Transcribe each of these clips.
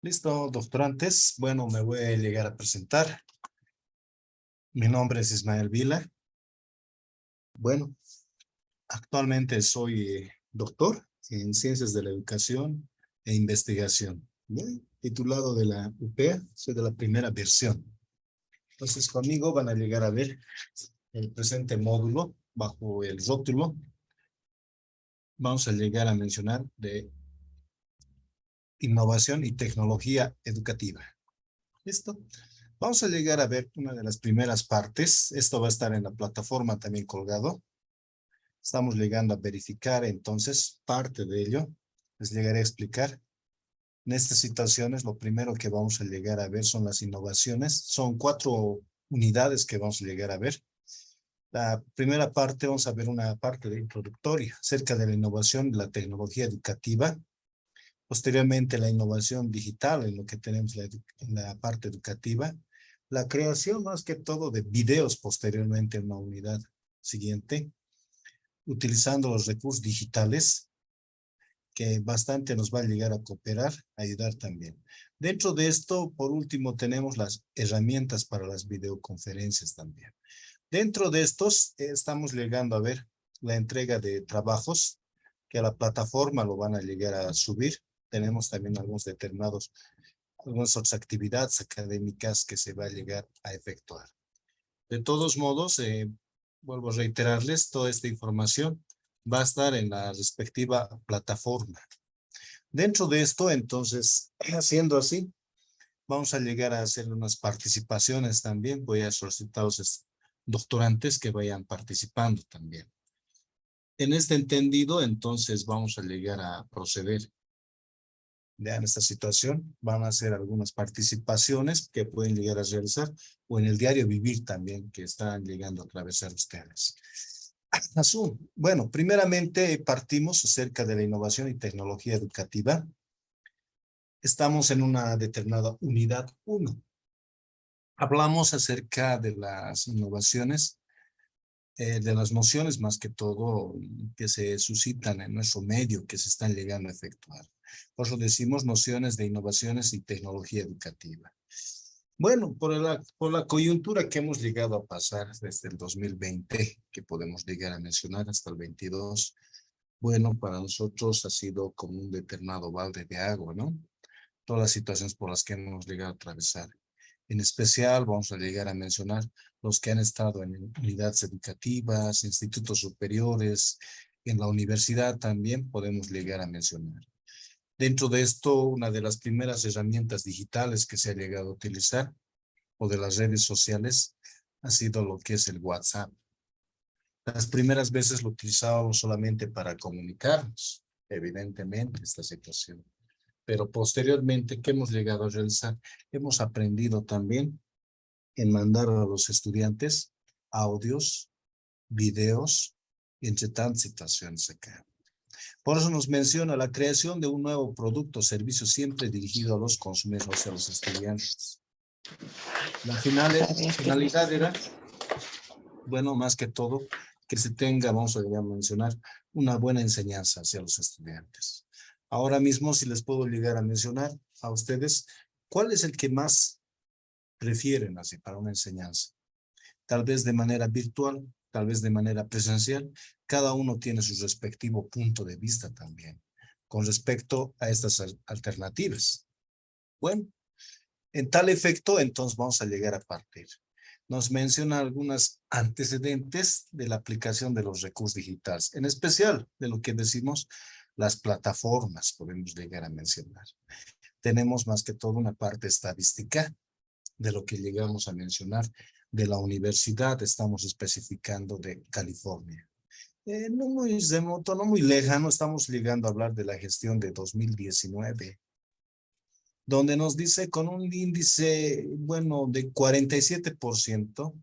Listo, doctorantes. Bueno, me voy a llegar a presentar. Mi nombre es Ismael Vila. Bueno, actualmente soy doctor en Ciencias de la Educación e Investigación. Bien, titulado de la UPEA, soy de la primera versión. Entonces, conmigo van a llegar a ver el presente módulo bajo el rótulo. Vamos a llegar a mencionar de innovación y tecnología educativa. ¿Listo? Vamos a llegar a ver una de las primeras partes. Esto va a estar en la plataforma también colgado. Estamos llegando a verificar entonces parte de ello. Les llegaré a explicar. En estas situaciones, lo primero que vamos a llegar a ver son las innovaciones. Son 4 unidades que vamos a llegar a ver. La primera parte, vamos a ver una parte de introductoria acerca de la innovación y la tecnología educativa. Posteriormente, la innovación digital en lo que tenemos en la parte educativa. La creación más que todo de videos posteriormente en una unidad siguiente, utilizando los recursos digitales, que bastante nos va a llegar a cooperar, a ayudar también. Dentro de esto, por último, tenemos las herramientas para las videoconferencias también. Dentro de estos, estamos llegando a ver la entrega de trabajos, que a la plataforma lo van a llegar a subir. Tenemos también algunas otras actividades académicas que se va a llegar a efectuar. De todos modos, vuelvo a reiterarles, toda esta información va a estar en la respectiva plataforma. Dentro de esto, entonces, haciendo así, vamos a llegar a hacer unas participaciones también. Voy a solicitar a los doctorantes que vayan participando también. En este entendido, entonces, vamos a llegar a proceder. Vean esta situación, van a hacer algunas participaciones que pueden llegar a realizar o en el diario vivir también que están llegando a atravesar ustedes. Bueno, primeramente partimos acerca de la innovación y tecnología educativa. Estamos en una determinada unidad 1. Hablamos acerca de las innovaciones, de las nociones más que todo que se suscitan en nuestro medio, que se están llegando a efectuar. Por eso decimos nociones de innovaciones y tecnología educativa. Bueno, por la coyuntura que hemos llegado a pasar desde el 2020, que podemos llegar a mencionar hasta el 22, bueno, para nosotros ha sido como un determinado balde de agua, ¿no? Todas las situaciones por las que hemos llegado a atravesar. En especial vamos a llegar a mencionar los que han estado en unidades educativas, institutos superiores, en la universidad también podemos llegar a mencionar. Dentro de esto, una de las primeras herramientas digitales que se ha llegado a utilizar o de las redes sociales ha sido lo que es el WhatsApp. Las primeras veces lo utilizábamos solamente para comunicarnos, evidentemente, esta situación. Pero posteriormente, ¿qué hemos llegado a realizar? Hemos aprendido también en mandar a los estudiantes audios, videos, entre tantas situaciones acá. Por eso nos menciona la creación de un nuevo producto o servicio siempre dirigido a los consumidores, a los estudiantes. La finalidad era, bueno, más que todo, que se tenga, vamos a mencionar, una buena enseñanza hacia los estudiantes. Ahora mismo, si les puedo llegar a mencionar a ustedes, ¿cuál es el que más prefieren así para una enseñanza? Tal vez de manera virtual, tal vez de manera presencial. Cada uno tiene su respectivo punto de vista también con respecto a estas alternativas. Bueno, en tal efecto, entonces vamos a llegar a partir. Nos menciona algunos antecedentes de la aplicación de los recursos digitales, en especial de lo que decimos las plataformas, podemos llegar a mencionar. Tenemos más que todo una parte estadística de lo que llegamos a mencionar de la universidad, estamos especificando de California. No muy remoto, no muy lejano, estamos llegando a hablar de la gestión de 2019, donde nos dice con un índice, bueno, de 47%,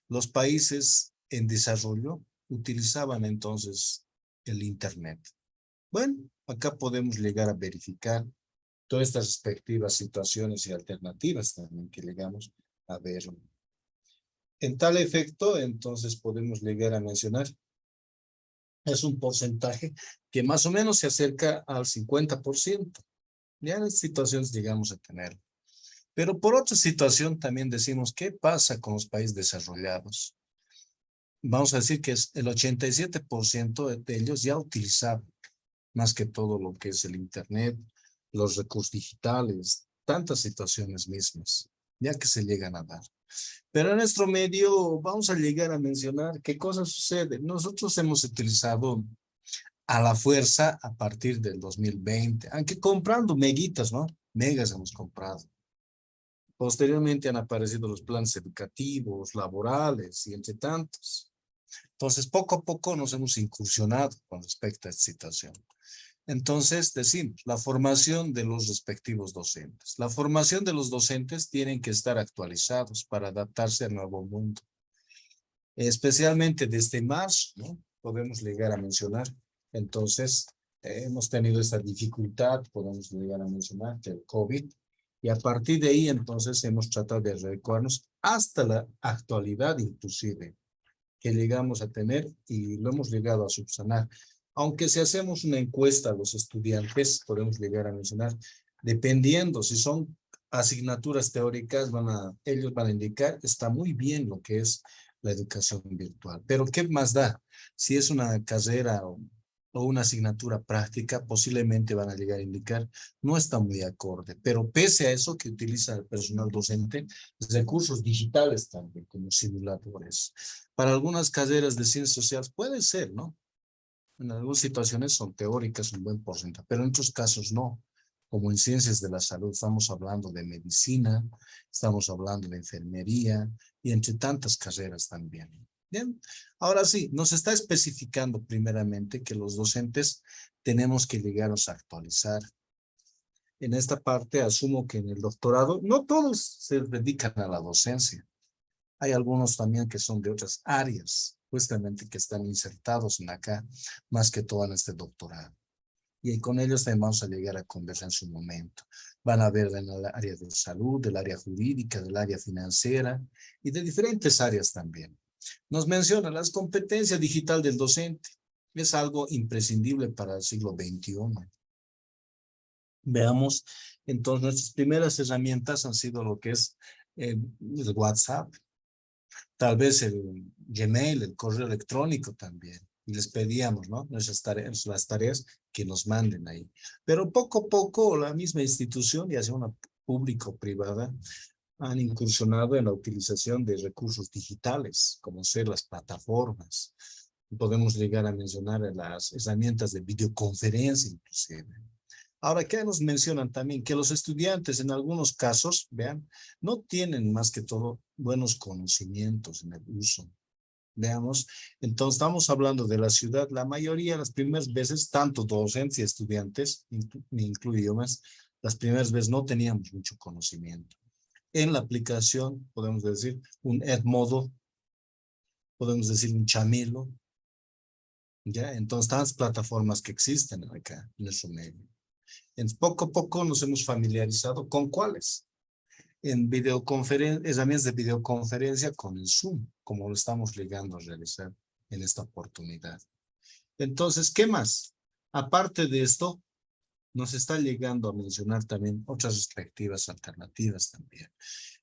los países en desarrollo utilizaban entonces el Internet. Bueno, acá podemos llegar a verificar todas estas respectivas situaciones y alternativas también que llegamos a ver. En tal efecto, entonces podemos llegar a mencionar, es un porcentaje que más o menos se acerca al 50%. Ya en estas situaciones llegamos a tener. Pero por otra situación también decimos, ¿qué pasa con los países desarrollados? Vamos a decir que es el 87% de ellos ya utilizaban más que todo lo que es el Internet, los recursos digitales, tantas situaciones mismas, ya que se llegan a dar. Pero en nuestro medio vamos a llegar a mencionar qué cosa sucede. Nosotros hemos utilizado a la fuerza a partir del 2020, aunque comprando meguitas, ¿no? Megas hemos comprado. Posteriormente han aparecido los planes educativos, laborales y entre tantos. Entonces, poco a poco nos hemos incursionado con respecto a esta situación. Entonces, decimos, la formación de los respectivos docentes. La formación de los docentes tienen que estar actualizados para adaptarse al nuevo mundo. Especialmente desde marzo, ¿no? Podemos llegar a mencionar. Entonces, hemos tenido esta dificultad, podemos llegar a mencionar, del COVID, y a partir de ahí, entonces, hemos tratado de adecuarnos hasta la actualidad, inclusive, que llegamos a tener y lo hemos llegado a subsanar. Aunque si hacemos una encuesta a los estudiantes, podemos llegar a mencionar, dependiendo si son asignaturas teóricas, ellos van a indicar, está muy bien lo que es la educación virtual. Pero ¿qué más da? Si es una carrera o una asignatura práctica, posiblemente van a llegar a indicar, no está muy acorde. Pero pese a eso que utiliza el personal docente, recursos digitales también, como simuladores. Para algunas carreras de ciencias sociales puede ser, ¿no? En algunas situaciones son teóricas, un buen porcentaje, pero en otros casos no. Como en ciencias de la salud, estamos hablando de medicina, estamos hablando de enfermería y entre tantas carreras también. Bien, ahora sí, nos está especificando primeramente que los docentes tenemos que llegarnos a actualizar. En esta parte asumo que en el doctorado no todos se dedican a la docencia. Hay algunos también que son de otras áreas, justamente que están insertados en acá, más que todo en este doctorado. Y con ellos también vamos a llegar a conversar en su momento. Van a ver en el área de salud, del área jurídica, del área financiera y de diferentes áreas también. Nos menciona las competencias digital del docente. Es algo imprescindible para el siglo XXI. Veamos, entonces, nuestras primeras herramientas han sido lo que es el WhatsApp, tal vez el Gmail, el correo electrónico también. Y les pedíamos, ¿no? Las tareas que nos manden ahí. Pero poco a poco la misma institución, ya sea una público-privada, han incursionado en la utilización de recursos digitales, como ser las plataformas. Podemos llegar a mencionar las herramientas de videoconferencia inclusive. Ahora, ¿qué nos mencionan también? Que los estudiantes en algunos casos, vean, no tienen más que todo buenos conocimientos en el uso. Veamos, entonces estamos hablando de la ciudad, la mayoría, las primeras veces, tanto docentes y estudiantes, me incluyo yo más, las primeras veces no teníamos mucho conocimiento. En la aplicación, podemos decir, un Edmodo, podemos decir un Chamelo, ¿ya? Entonces, tantas plataformas que existen acá en nuestro medio. Poco a poco nos hemos familiarizado con cuáles. En videoconferencia, herramientas de videoconferencia con el Zoom, como lo estamos llegando a realizar en esta oportunidad. Entonces, ¿qué más? Aparte de esto, nos está llegando a mencionar también otras perspectivas alternativas también.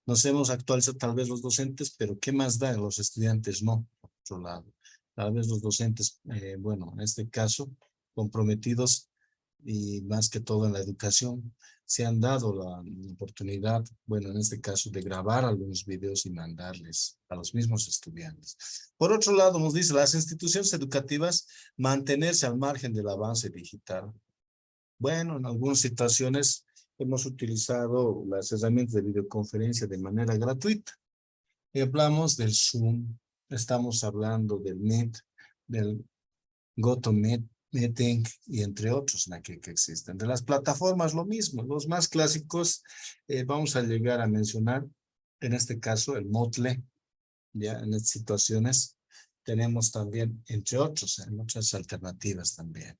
Nos hemos actualizado tal vez los docentes, pero ¿qué más da? Los estudiantes no, por otro lado. Tal vez los docentes, bueno, en este caso, comprometidos y más que todo en la educación, se han dado la oportunidad, bueno, en este caso, de grabar algunos videos y mandarles a los mismos estudiantes. Por otro lado, nos dice las instituciones educativas mantenerse al margen del avance digital. Bueno, en algunas situaciones hemos utilizado las herramientas de videoconferencia de manera gratuita. Hablamos del Zoom, estamos hablando del Meet, del GoToMeeting y entre otros en aquí que existen. De las plataformas lo mismo, los más clásicos vamos a llegar a mencionar, en este caso el Moodle, ya en estas situaciones tenemos también, entre otros, en otras alternativas también.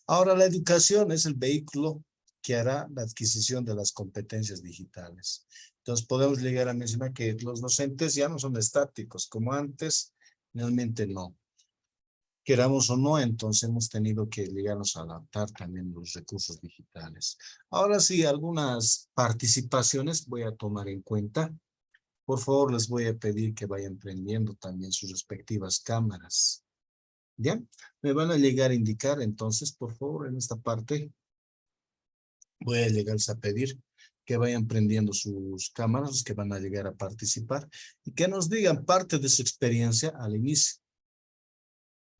Ahora la educación es el vehículo que hará la adquisición de las competencias digitales. Entonces podemos llegar a mencionar que los docentes ya no son estáticos como antes, realmente no. queramos o no, entonces hemos tenido que llegarnos a adaptar también los recursos digitales. Ahora sí, algunas participaciones voy a tomar en cuenta. Por favor, les voy a pedir que vayan prendiendo también sus respectivas cámaras. ¿Ya? Me van a llegar a indicar, entonces, por favor, en esta parte, voy a llegarles a pedir que vayan prendiendo sus cámaras, los que van a llegar a participar, y que nos digan parte de su experiencia al inicio.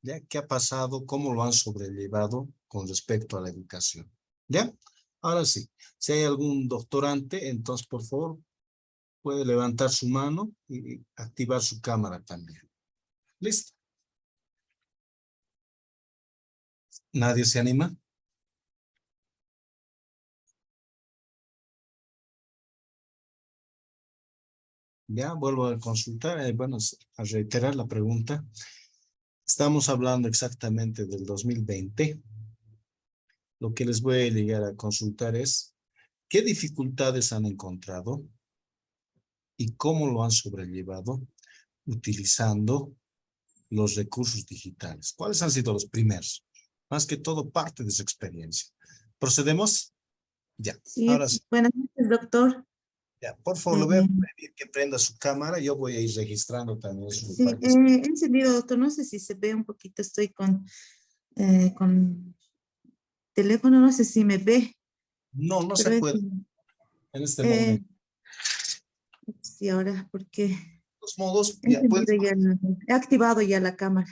¿Ya? ¿Qué ha pasado? ¿Cómo lo han sobrellevado con respecto a la educación? ¿Ya? Ahora sí, si hay algún doctorante, entonces, por favor, puede levantar su mano y activar su cámara también. ¿Listo? ¿Nadie se anima? Ya, vuelvo a consultar, bueno, a reiterar la pregunta. Estamos hablando exactamente del 2020. Lo que les voy a llegar a consultar es, ¿qué dificultades han encontrado y cómo lo han sobrellevado utilizando los recursos digitales? ¿Cuáles han sido los primeros? Más que todo parte de su experiencia. ¿Procedemos? Ya, Sí, ahora sí. buenas noches, doctor. Ya, por favor, Eh, le voy a pedir que prenda su cámara. Yo voy a ir registrando también su sí, participación. he encendido, doctor. No sé si se ve un poquito, estoy con teléfono, no sé si me ve, No, no se pero puede en este eh, momento. sí, ahora, porque De todos modos, he ya, pues, encendido ya, he activado ya la cámara.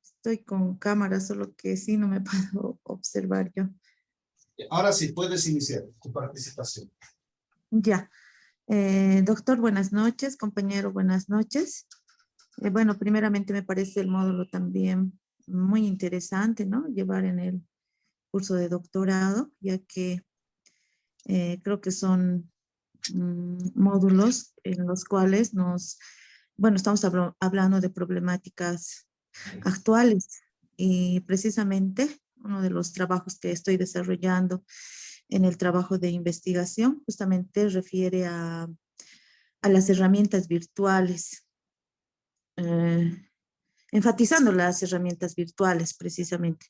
Estoy con cámara, solo que sí no me puedo observar yo. ahora sí puedes iniciar tu participación. Ya. Doctor, buenas noches. Compañero, buenas noches. Bueno, primeramente me parece el módulo también muy interesante, ¿no? Llevar en el curso de doctorado, ya que creo que son módulos en los cuales bueno, estamos hablando de problemáticas actuales y precisamente uno de los trabajos que estoy desarrollando en el trabajo de investigación justamente refiere a las herramientas virtuales, eh, enfatizando las herramientas virtuales precisamente.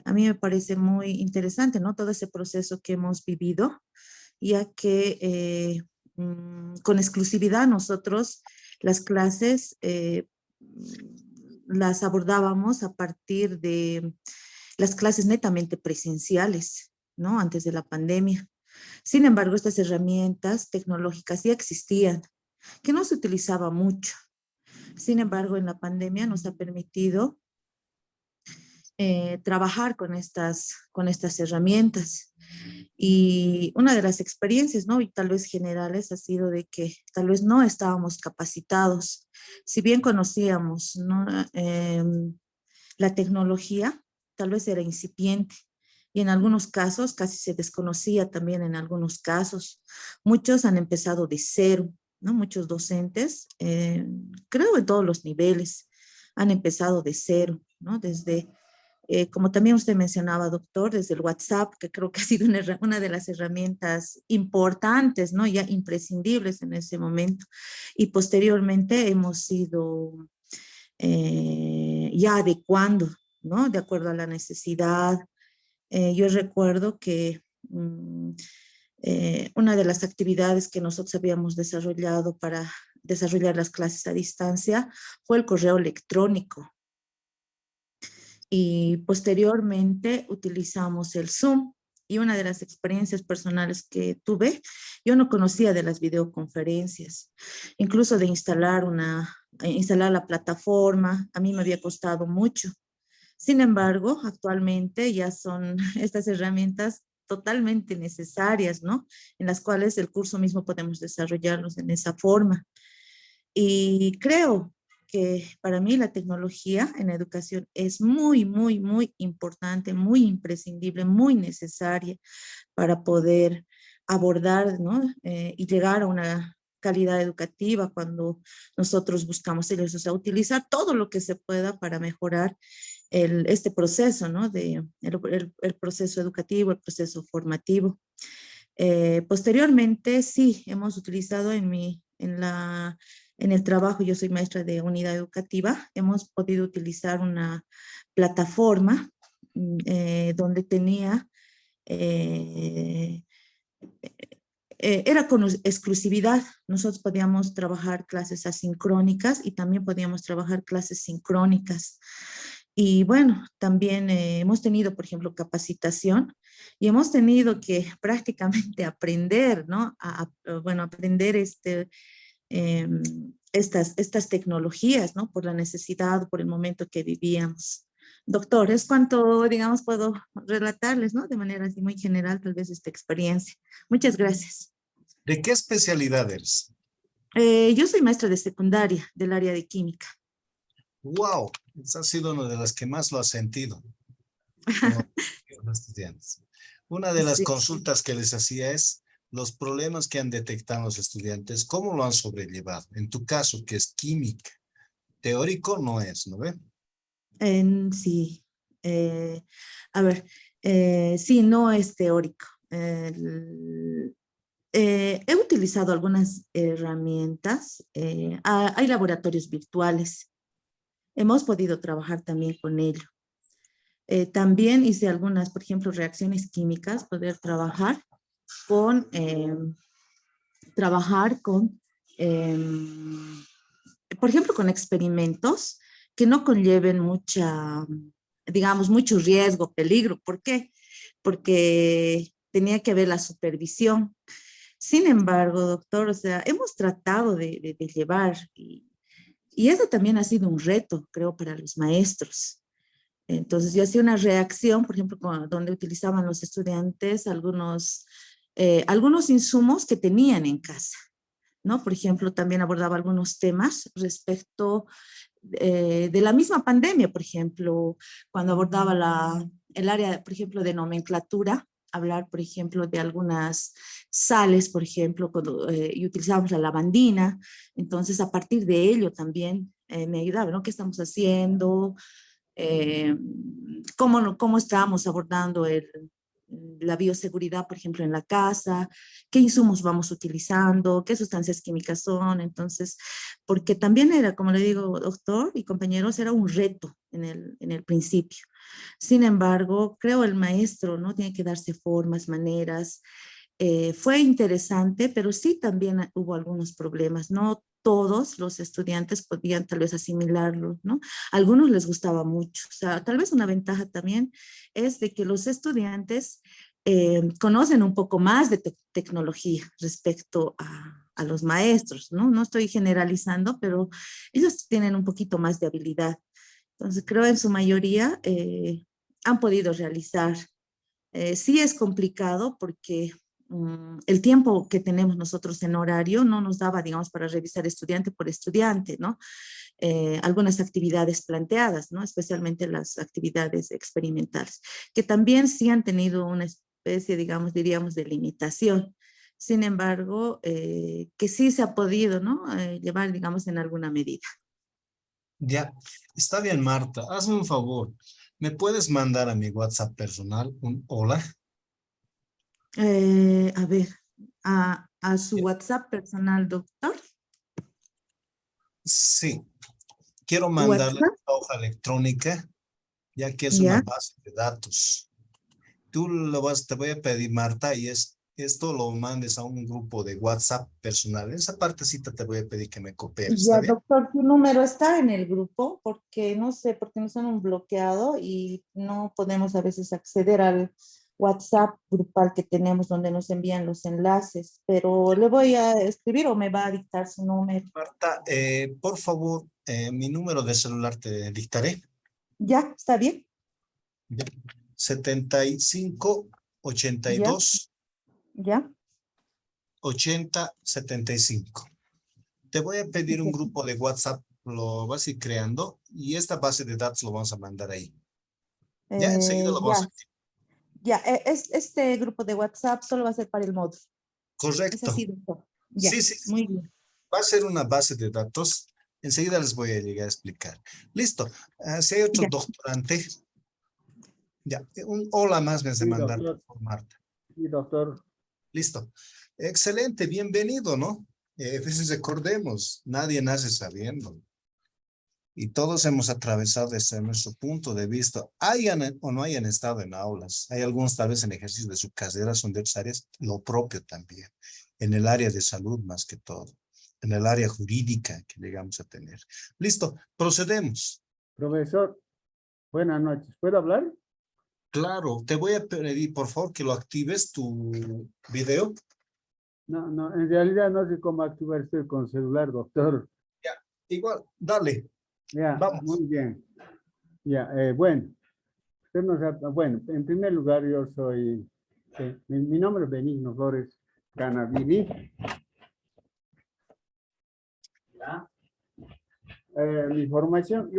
A mí me parece muy interesante, ¿no? Todo ese proceso que hemos vivido, ya que con exclusividad nosotros las clases las abordábamos a partir de las clases netamente presenciales, ¿no? Antes de la pandemia. Sin embargo, estas herramientas tecnológicas ya existían, que no se utilizaba mucho. Sin embargo, en la pandemia nos ha permitido trabajar con estas herramientas. Y una de las experiencias, ¿no? Y tal vez generales ha sido de que tal vez no estábamos capacitados. Si bien conocíamos, ¿no? La tecnología, tal vez era incipiente. Y en algunos casos casi se desconocía también en algunos casos. Muchos han empezado de cero, ¿no? Muchos docentes, creo en todos los niveles, han empezado de cero, ¿no? Desde como también usted mencionaba, doctor, desde el WhatsApp, que creo que ha sido una de las herramientas importantes, ¿no? Ya imprescindibles en ese momento. Y posteriormente hemos ido ya adecuando, ¿no? De acuerdo a la necesidad. Yo recuerdo que una de las actividades que nosotros habíamos desarrollado para desarrollar las clases a distancia fue el correo electrónico y posteriormente utilizamos el Zoom. Y una de las experiencias personales que tuve, yo no conocía de las videoconferencias, incluso de instalar la plataforma, a mí me había costado mucho. Sin embargo, actualmente ya son estas herramientas totalmente necesarias, ¿no? En las cuales el curso mismo podemos desarrollarlos en esa forma. Y creo que para mí la tecnología en la educación es muy, muy, muy importante, muy imprescindible, muy necesaria para poder abordar, ¿no? Y llegar a una calidad educativa cuando nosotros buscamos ellos, o sea, utilizar todo lo que se pueda para mejorar este proceso, ¿no? El proceso educativo, el proceso formativo. Posteriormente, sí, hemos utilizado en en el trabajo, yo soy maestra de unidad educativa, hemos podido utilizar una plataforma donde tenía, eh, era con exclusividad. Nosotros podíamos trabajar clases asincrónicas y también podíamos trabajar clases sincrónicas. Y bueno, también hemos tenido, por ejemplo, capacitación y hemos tenido que prácticamente aprender, ¿no? Bueno, aprender eh, estas tecnologías, ¿no? Por la necesidad, por el momento que vivíamos. Doctor, es cuanto, digamos, puedo relatarles, ¿no? De manera así muy general, tal vez esta experiencia. Muchas gracias. ¿De qué especialidad eres? Yo soy maestra de secundaria del área de química. Wow, esa ha sido una de las que más lo ha sentido con los estudiantes. Una de las Sí. consultas que les hacía es los problemas que han detectado los estudiantes, ¿cómo lo han sobrellevado? En tu caso, que es química, teórico no es, ¿no ve? Sí. Eh, a ver, sí, no es teórico. He utilizado algunas herramientas. Hay laboratorios virtuales. Hemos podido trabajar también con ello. También hice algunas, por ejemplo, reacciones químicas, poder trabajar con, por ejemplo, con experimentos que no conlleven digamos, mucho riesgo, peligro. ¿Por qué? Porque tenía que haber la supervisión. Sin embargo, doctor, o sea, hemos tratado de llevar y eso también ha sido un reto, creo, para los maestros. Entonces, yo hacía una reacción, por ejemplo, donde utilizaban los estudiantes algunos insumos que tenían en casa, ¿no? Por ejemplo, también abordaba algunos temas respecto de la misma pandemia, por ejemplo, cuando abordaba el área, por ejemplo, de nomenclatura, hablar, por ejemplo, de algunas sales, por ejemplo, y utilizábamos la lavandina, entonces a partir de ello también me ayudaba, ¿no? ¿Qué estamos haciendo? Eh, cómo estábamos abordando la bioseguridad, por ejemplo, en la casa, qué insumos vamos utilizando, qué sustancias químicas son. Entonces, porque también era, como le digo, doctor y compañeros, era un reto en el principio. Sin embargo, creo el maestro, ¿no? Tiene que darse formas, maneras. Fue interesante, pero sí también hubo algunos problemas. No todos los estudiantes podían tal vez asimilarlo, ¿no? A algunos les gustaba mucho. O sea, tal vez una ventaja también es de que los estudiantes conocen un poco más de tecnología respecto a los maestros, ¿no? No estoy generalizando, pero ellos tienen un poquito más de habilidad. Entonces, creo en su mayoría han podido realizar. Sí es complicado porque el tiempo que tenemos nosotros en horario no nos daba, digamos, para revisar estudiante por estudiante, ¿no? Algunas actividades planteadas, ¿no? Especialmente las actividades experimentales, que también sí han tenido una especie, digamos, diríamos, de limitación. Sin embargo, que sí se ha podido, ¿no? Llevar, digamos, en alguna medida. Ya, está bien, Marta. Hazme un favor. ¿Me puedes mandar a mi WhatsApp personal un hola? A ver, a su Ya. WhatsApp personal, doctor. Sí, quiero mandarle WhatsApp, esta hoja electrónica, ya que es una ya. base de datos. Te voy a pedir, Marta, y esto lo mandes a un grupo de WhatsApp personal. Esa partecita te voy a pedir que me cooperes, ¿está Ya, bien? doctor, tu número está en el grupo porque no sé, porque nos han bloqueado y no podemos a veces acceder al WhatsApp grupal que tenemos donde nos envían los enlaces, pero le voy a escribir o me va a dictar su número. Marta, por favor, mi número de celular te dictaré. ¿Ya? ¿Está bien? Ya. 75 ¿Ya? 82 ¿Ya? 80 75. Te voy a pedir un grupo de WhatsApp, lo vas a ir creando y esta base de datos lo vamos a mandar ahí. Ya, enseguida lo vamos a Ya, activar. ya. Este grupo de WhatsApp solo va a ser para el módulo. Es Correcto. así, doctor. Ya, Sí, sí, sí. muy bien. Va a ser una base de datos. Enseguida les voy a llegar a explicar. Listo. Si hay otro Ya. doctorante, ya, un hola más me has de Sí, mandar doctor. por Marta. Sí, doctor. Listo. Excelente, bienvenido, ¿no? Pues recordemos, nadie nace sabiendo. Y todos hemos atravesado desde nuestro punto de vista, hayan o no hayan estado en aulas. Hay algunos tal vez en ejercicio de su carrera, son de otras áreas, lo propio también. En el área de salud más que todo. En el área jurídica que llegamos a tener. Listo, procedemos. Profesor, buenas noches. ¿Puedo hablar? Claro, te voy a pedir por favor que lo actives tu video. No, en realidad no sé cómo activar esto con celular, doctor. Ya, igual, dale. Ya, Vamos. muy bien. Ya, bueno. Bueno, en primer lugar yo soy, mi nombre es Benigno Flores Canavini. Ya. Mi formación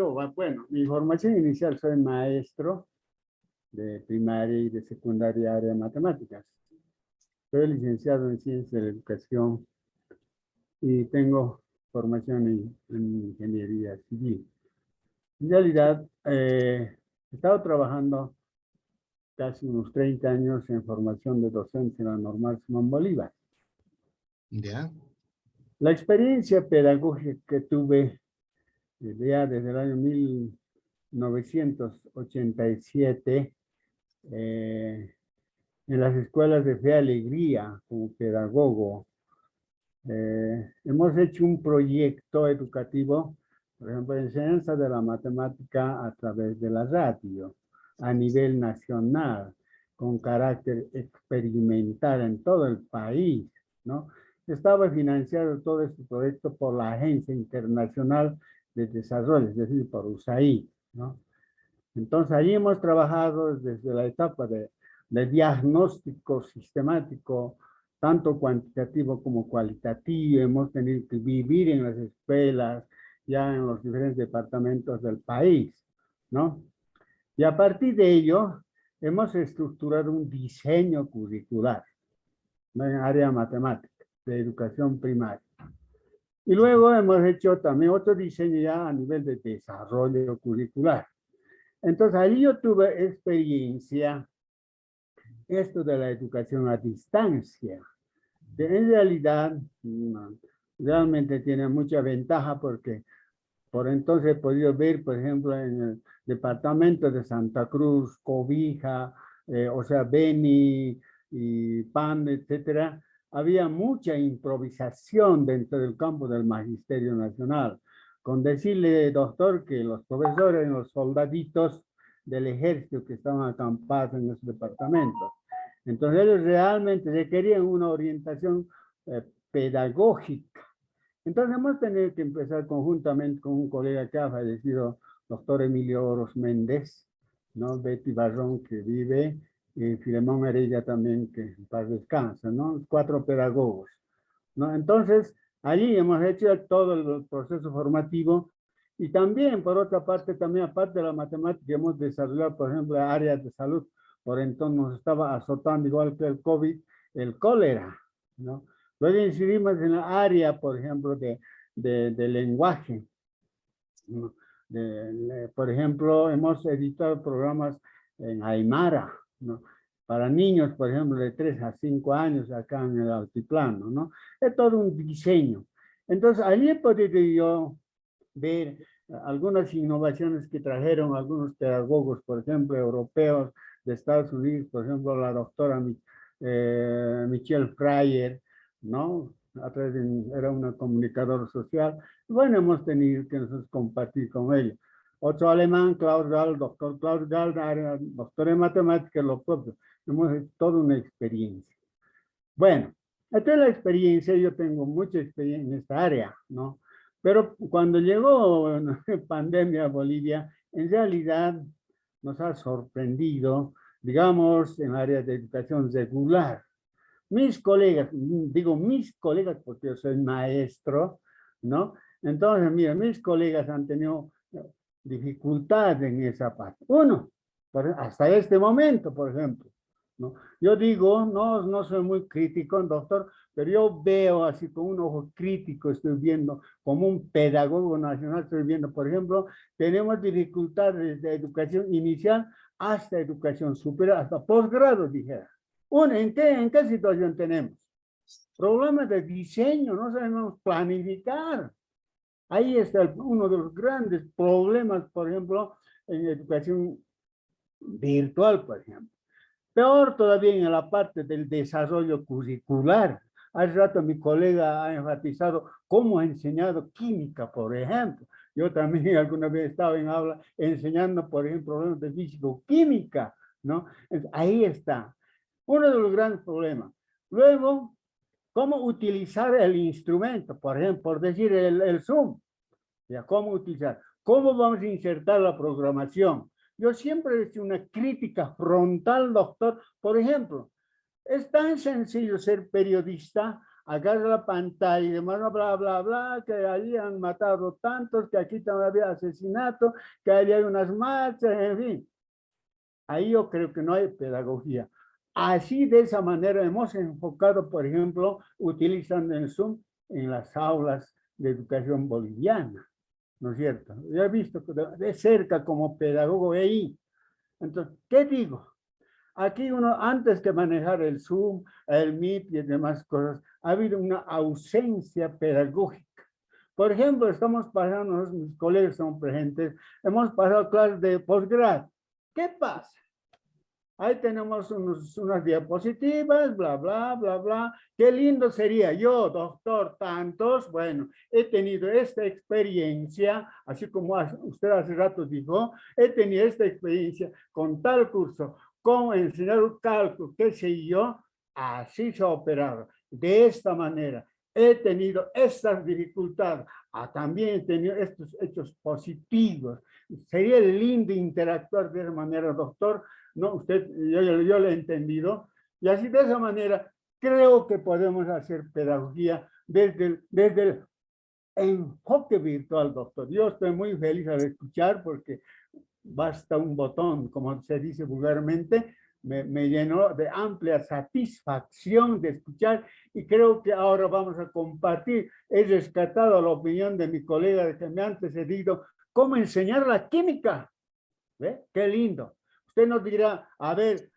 inicial soy maestro de primaria y de secundaria área de matemáticas. Soy licenciado en Ciencias de la Educación y tengo formación en Ingeniería Civil. En realidad, he estado trabajando casi unos 30 años en formación de docente en la Normal Simón Bolívar. Ya. La experiencia pedagógica que tuve ya desde el año 1987 en las escuelas de Fe Alegría como pedagogo. Hemos hecho un proyecto educativo, por ejemplo, enseñanza de la matemática a través de la radio, a nivel nacional, con carácter experimental en todo el país, ¿no? Estaba financiado todo este proyecto por la Agencia Internacional de Desarrollo, es decir, por USAID, ¿no? Entonces, allí hemos trabajado desde la etapa de diagnóstico sistemático, tanto cuantitativo como cualitativo. Hemos tenido que vivir en las escuelas, ya en los diferentes departamentos del país, ¿no? Y a partir de ello, hemos estructurado un diseño curricular, ¿no? En área matemática, de educación primaria. Y luego hemos hecho también otro diseño ya a nivel de desarrollo curricular. Entonces, ahí yo tuve experiencia, esto de la educación a distancia, que en realidad realmente tiene mucha ventaja porque por entonces he podido ver, por ejemplo, en el departamento de Santa Cruz, Cobija, o sea, Beni y Pan, etcétera, había mucha improvisación dentro del campo del Magisterio Nacional. Con decirle, doctor, que los profesores, los soldaditos del ejército que estaban acampados en los departamentos. Entonces ellos realmente requerían una orientación pedagógica. Entonces hemos tenido que empezar conjuntamente con un colega que ha fallecido, doctor Emilio Oros Méndez, ¿no? Betty Barrón, que vive, y Filemón Heredia también, que en paz descansa, ¿no? 4 pedagogos, ¿no? Entonces, allí hemos hecho todo el proceso formativo y también, por otra parte, también aparte de la matemática, hemos desarrollado, por ejemplo, áreas de salud. Por entonces nos estaba azotando, igual que el COVID, el cólera, ¿no? Luego incidimos en la área, por ejemplo, de lenguaje, ¿no? Por ejemplo, hemos editado programas en Aymara, ¿no? Para niños, por ejemplo, de 3 a 5 años acá en el altiplano, ¿no? Es todo un diseño. Entonces, allí he podido yo ver algunas innovaciones que trajeron algunos pedagogos, por ejemplo, europeos de Estados Unidos, por ejemplo, la doctora Michelle Fryer, ¿no? A través era una comunicadora social. Bueno, hemos tenido que nosotros compartir con ellos. Otro alemán, Klaus Gall, doctor Klaus Gall, doctor en matemáticas, lo propio. Hemos hecho toda una experiencia. Bueno, esta es la experiencia, yo tengo mucha experiencia en esta área, ¿no? Pero cuando llegó la pandemia a Bolivia, en realidad nos ha sorprendido, digamos, en el área de educación regular. Mis colegas, digo mis colegas porque yo soy maestro, ¿no? Entonces, mira, mis colegas han tenido dificultades en esa parte. Uno, hasta este momento, por ejemplo, ¿no? Yo digo, no soy muy crítico, doctor, pero yo veo así con un ojo crítico, estoy viendo, como un pedagogo nacional, estoy viendo, por ejemplo, tenemos dificultades de educación inicial hasta educación superior, hasta posgrado, dijera. ¿En qué situación tenemos? Problemas de diseño, no sabemos planificar. Ahí está uno de los grandes problemas, por ejemplo, en educación virtual, por ejemplo. Peor todavía en la parte del desarrollo curricular. Hace rato mi colega ha enfatizado cómo ha enseñado química, por ejemplo. Yo también alguna vez estaba en aula enseñando, por ejemplo, problemas de físico-química, ¿no? Entonces, ahí está. Uno de los grandes problemas. Luego, cómo utilizar el instrumento, por ejemplo, por decir el Zoom. ¿Ya? ¿Cómo utilizar? ¿Cómo vamos a insertar la programación? Yo siempre he hecho una crítica frontal, doctor. Por ejemplo, es tan sencillo ser periodista, agarra la pantalla y demás, bla, bla, bla, que allí han matado tantos, que aquí también había asesinato, que allí hay unas marchas, en fin. Ahí yo creo que no hay pedagogía. Así, de esa manera, hemos enfocado, por ejemplo, utilizando el Zoom en las aulas de educación boliviana, ¿no es cierto? Yo he visto de cerca como pedagogo ahí. Entonces, ¿qué digo? Aquí uno, antes que manejar el Zoom, el Meet y demás cosas, ha habido una ausencia pedagógica. Por ejemplo, estamos pasando, mis colegas son presentes, hemos pasado clases de posgrado. ¿Qué pasa? Ahí tenemos unas diapositivas, bla, bla, bla, bla. Qué lindo sería yo, doctor, tantos. Bueno, he tenido esta experiencia, así como usted hace rato dijo, he tenido esta experiencia con tal curso, con enseñar un cálculo, qué sé yo, así se ha operado. De esta manera, he tenido estas dificultades, también he tenido estos hechos positivos. Sería lindo interactuar de esa manera, doctor. No, usted, yo lo he entendido. Y así de esa manera, creo que podemos hacer pedagogía desde el enfoque virtual, doctor. Yo estoy muy feliz al escuchar porque basta un botón, como se dice vulgarmente, me llenó de amplia satisfacción de escuchar y creo que ahora vamos a compartir. He rescatado la opinión de mi colega que me ha antecedido, cómo enseñar la química. ¿Ve? Qué lindo. Usted nos dirá, a ver,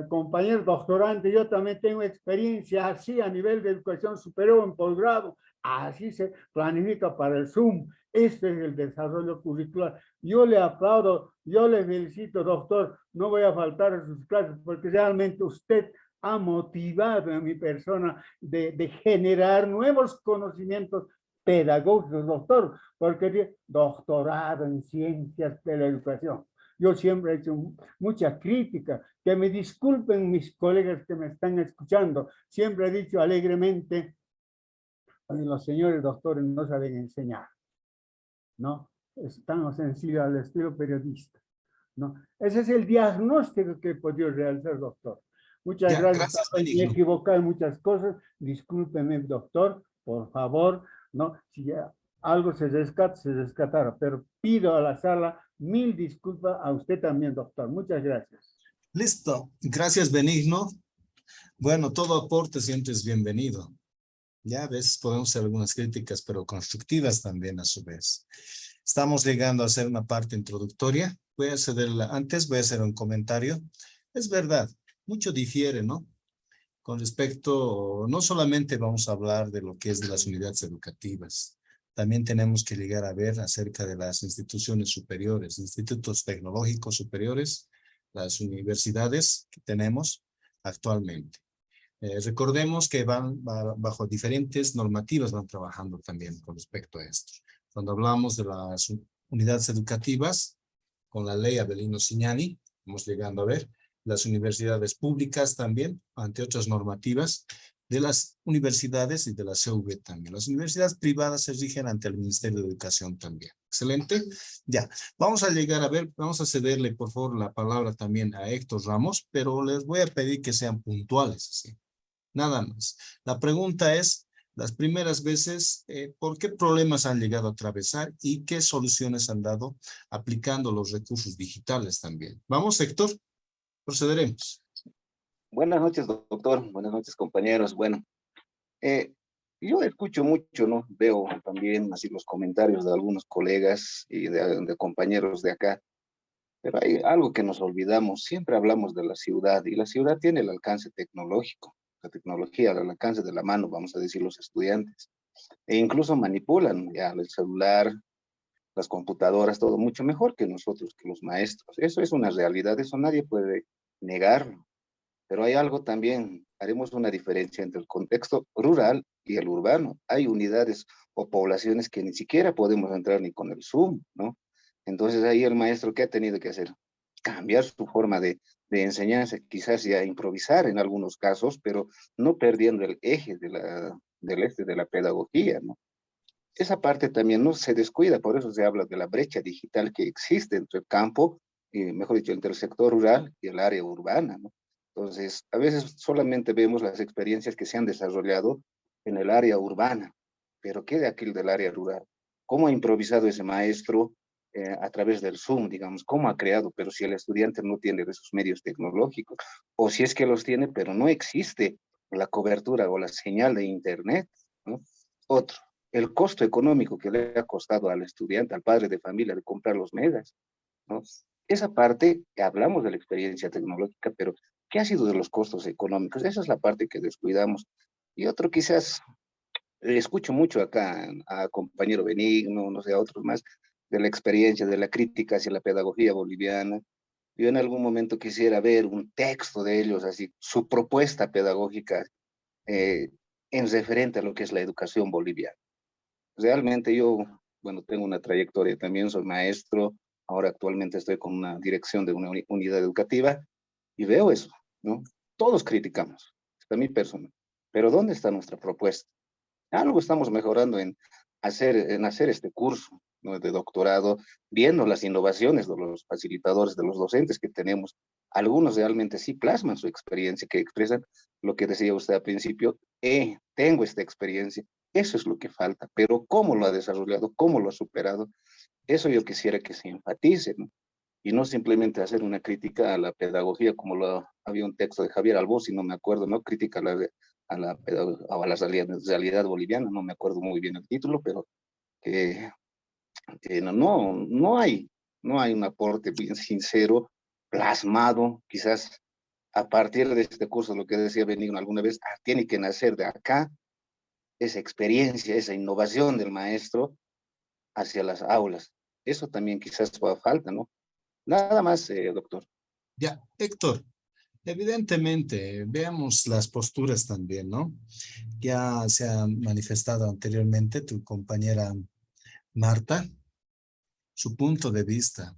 compañero doctorante, yo también tengo experiencia así a nivel de educación superior en posgrado. Así se planifica para el Zoom. Este es el desarrollo curricular. Yo le aplaudo, yo le felicito, doctor. No voy a faltar a sus clases porque realmente usted ha motivado a mi persona de generar nuevos conocimientos pedagógicos, doctor, porque tiene doctorado en ciencias de la educación. Yo siempre he hecho mucha crítica, que me disculpen mis colegas que me están escuchando. Siempre he dicho alegremente, los señores doctores no saben enseñar, ¿no? Es tan sencillo al estilo periodista, ¿no? Ese es el diagnóstico que he podido realizar, doctor. Muchas Ya, gracias. gracias, Me he Benigno. equivocado en muchas cosas. Discúlpeme, doctor, por favor, ¿no? Si ya algo se rescatará, pero pido a la sala 1000 disculpas a usted también, doctor. Muchas gracias. Listo. Gracias, Benigno. Bueno, todo aporte siempre es bienvenido. Ya a veces podemos hacer algunas críticas, pero constructivas también a su vez. Estamos llegando a hacer una parte introductoria. Voy a antes voy a hacer un comentario. Es verdad, mucho difiere, ¿no? Con respecto, no solamente vamos a hablar de lo que es de las unidades educativas, también tenemos que llegar a ver acerca de las instituciones superiores, institutos tecnológicos superiores, las universidades que tenemos actualmente. Recordemos que van bajo diferentes normativas, van trabajando también con respecto a esto. Cuando hablamos de las unidades educativas, con la ley Avelino Signani, vamos llegando a ver, las universidades públicas también, ante otras normativas, de las universidades y de la CV también. Las universidades privadas se rigen ante el Ministerio de Educación también. Excelente. Ya, vamos a llegar a ver, vamos a cederle por favor la palabra también a Héctor Ramos, pero les voy a pedir que sean puntuales, ¿sí? Nada más. La pregunta es, las primeras veces, ¿por qué problemas han llegado a atravesar y qué soluciones han dado aplicando los recursos digitales también? Vamos, Héctor, procederemos. Buenas noches, doctor. Buenas noches, compañeros. Bueno, yo escucho mucho, ¿no? Veo también así los comentarios de algunos colegas y de compañeros de acá. Pero hay algo que nos olvidamos. Siempre hablamos de la ciudad y la ciudad tiene el alcance tecnológico. la tecnología al alcance de la mano, vamos a decir, los estudiantes. E incluso manipulan ya el celular, las computadoras, todo mucho mejor que nosotros, que los maestros. Eso es una realidad, eso nadie puede negarlo. Pero hay algo también, haremos una diferencia entre el contexto rural y el urbano. Hay unidades o poblaciones que ni siquiera podemos entrar ni con el Zoom, ¿no? Entonces ahí el maestro, ¿qué ha tenido que hacer? Cambiar su forma de enseñanza, quizás ya improvisar en algunos casos, pero no perdiendo el eje de la pedagogía, ¿no? Esa parte también no se descuida, por eso se habla de la brecha digital que existe entre el campo, mejor dicho, entre el sector rural y el área urbana, ¿no? Entonces, a veces solamente vemos las experiencias que se han desarrollado en el área urbana, pero ¿qué de aquel del área rural? ¿Cómo ha improvisado ese maestro a través del Zoom, digamos? ¿Cómo ha creado? Pero si el estudiante no tiene esos medios tecnológicos, o si es que los tiene, pero no existe la cobertura o la señal de Internet, ¿no? Otro, el costo económico que le ha costado al estudiante, al padre de familia, de comprar los megas, ¿no? Esa parte, hablamos de la experiencia tecnológica, pero ¿qué ha sido de los costos económicos? Esa es la parte que descuidamos. Y otro quizás, escucho mucho acá a compañero Benigno, no sé, a otros más, de la experiencia, de la crítica hacia la pedagogía boliviana. Yo en algún momento quisiera ver un texto de ellos, así, su propuesta pedagógica eh, en referente a lo que es la educación boliviana. Realmente yo, bueno, tengo una trayectoria también, soy maestro, ahora actualmente estoy con una dirección de una unidad educativa y veo eso, ¿no? Todos criticamos, hasta mi persona, pero ¿dónde está nuestra propuesta? Algo estamos mejorando en hacer este curso, ¿no?, de doctorado, viendo las innovaciones de los facilitadores, de los docentes que tenemos. Algunos realmente sí plasman su experiencia, que expresan lo que decía usted al principio, tengo esta experiencia, eso es lo que falta, pero ¿cómo lo ha desarrollado? ¿Cómo lo ha superado? Eso yo quisiera que se enfatice, ¿no? Y no simplemente hacer una crítica a la pedagogía, como había un texto de Javier Albó, si no me acuerdo, ¿no? Crítica a la realidad boliviana, no me acuerdo muy bien el título, pero que no hay un aporte bien sincero, plasmado, quizás a partir de este curso, lo que decía Benigno alguna vez, tiene que nacer de acá esa experiencia, esa innovación del maestro hacia las aulas. Eso también quizás falta, ¿no? Nada más, doctor. Ya, Héctor, evidentemente, veamos las posturas también, ¿no? Ya se ha manifestado anteriormente tu compañera Marta, su punto de vista.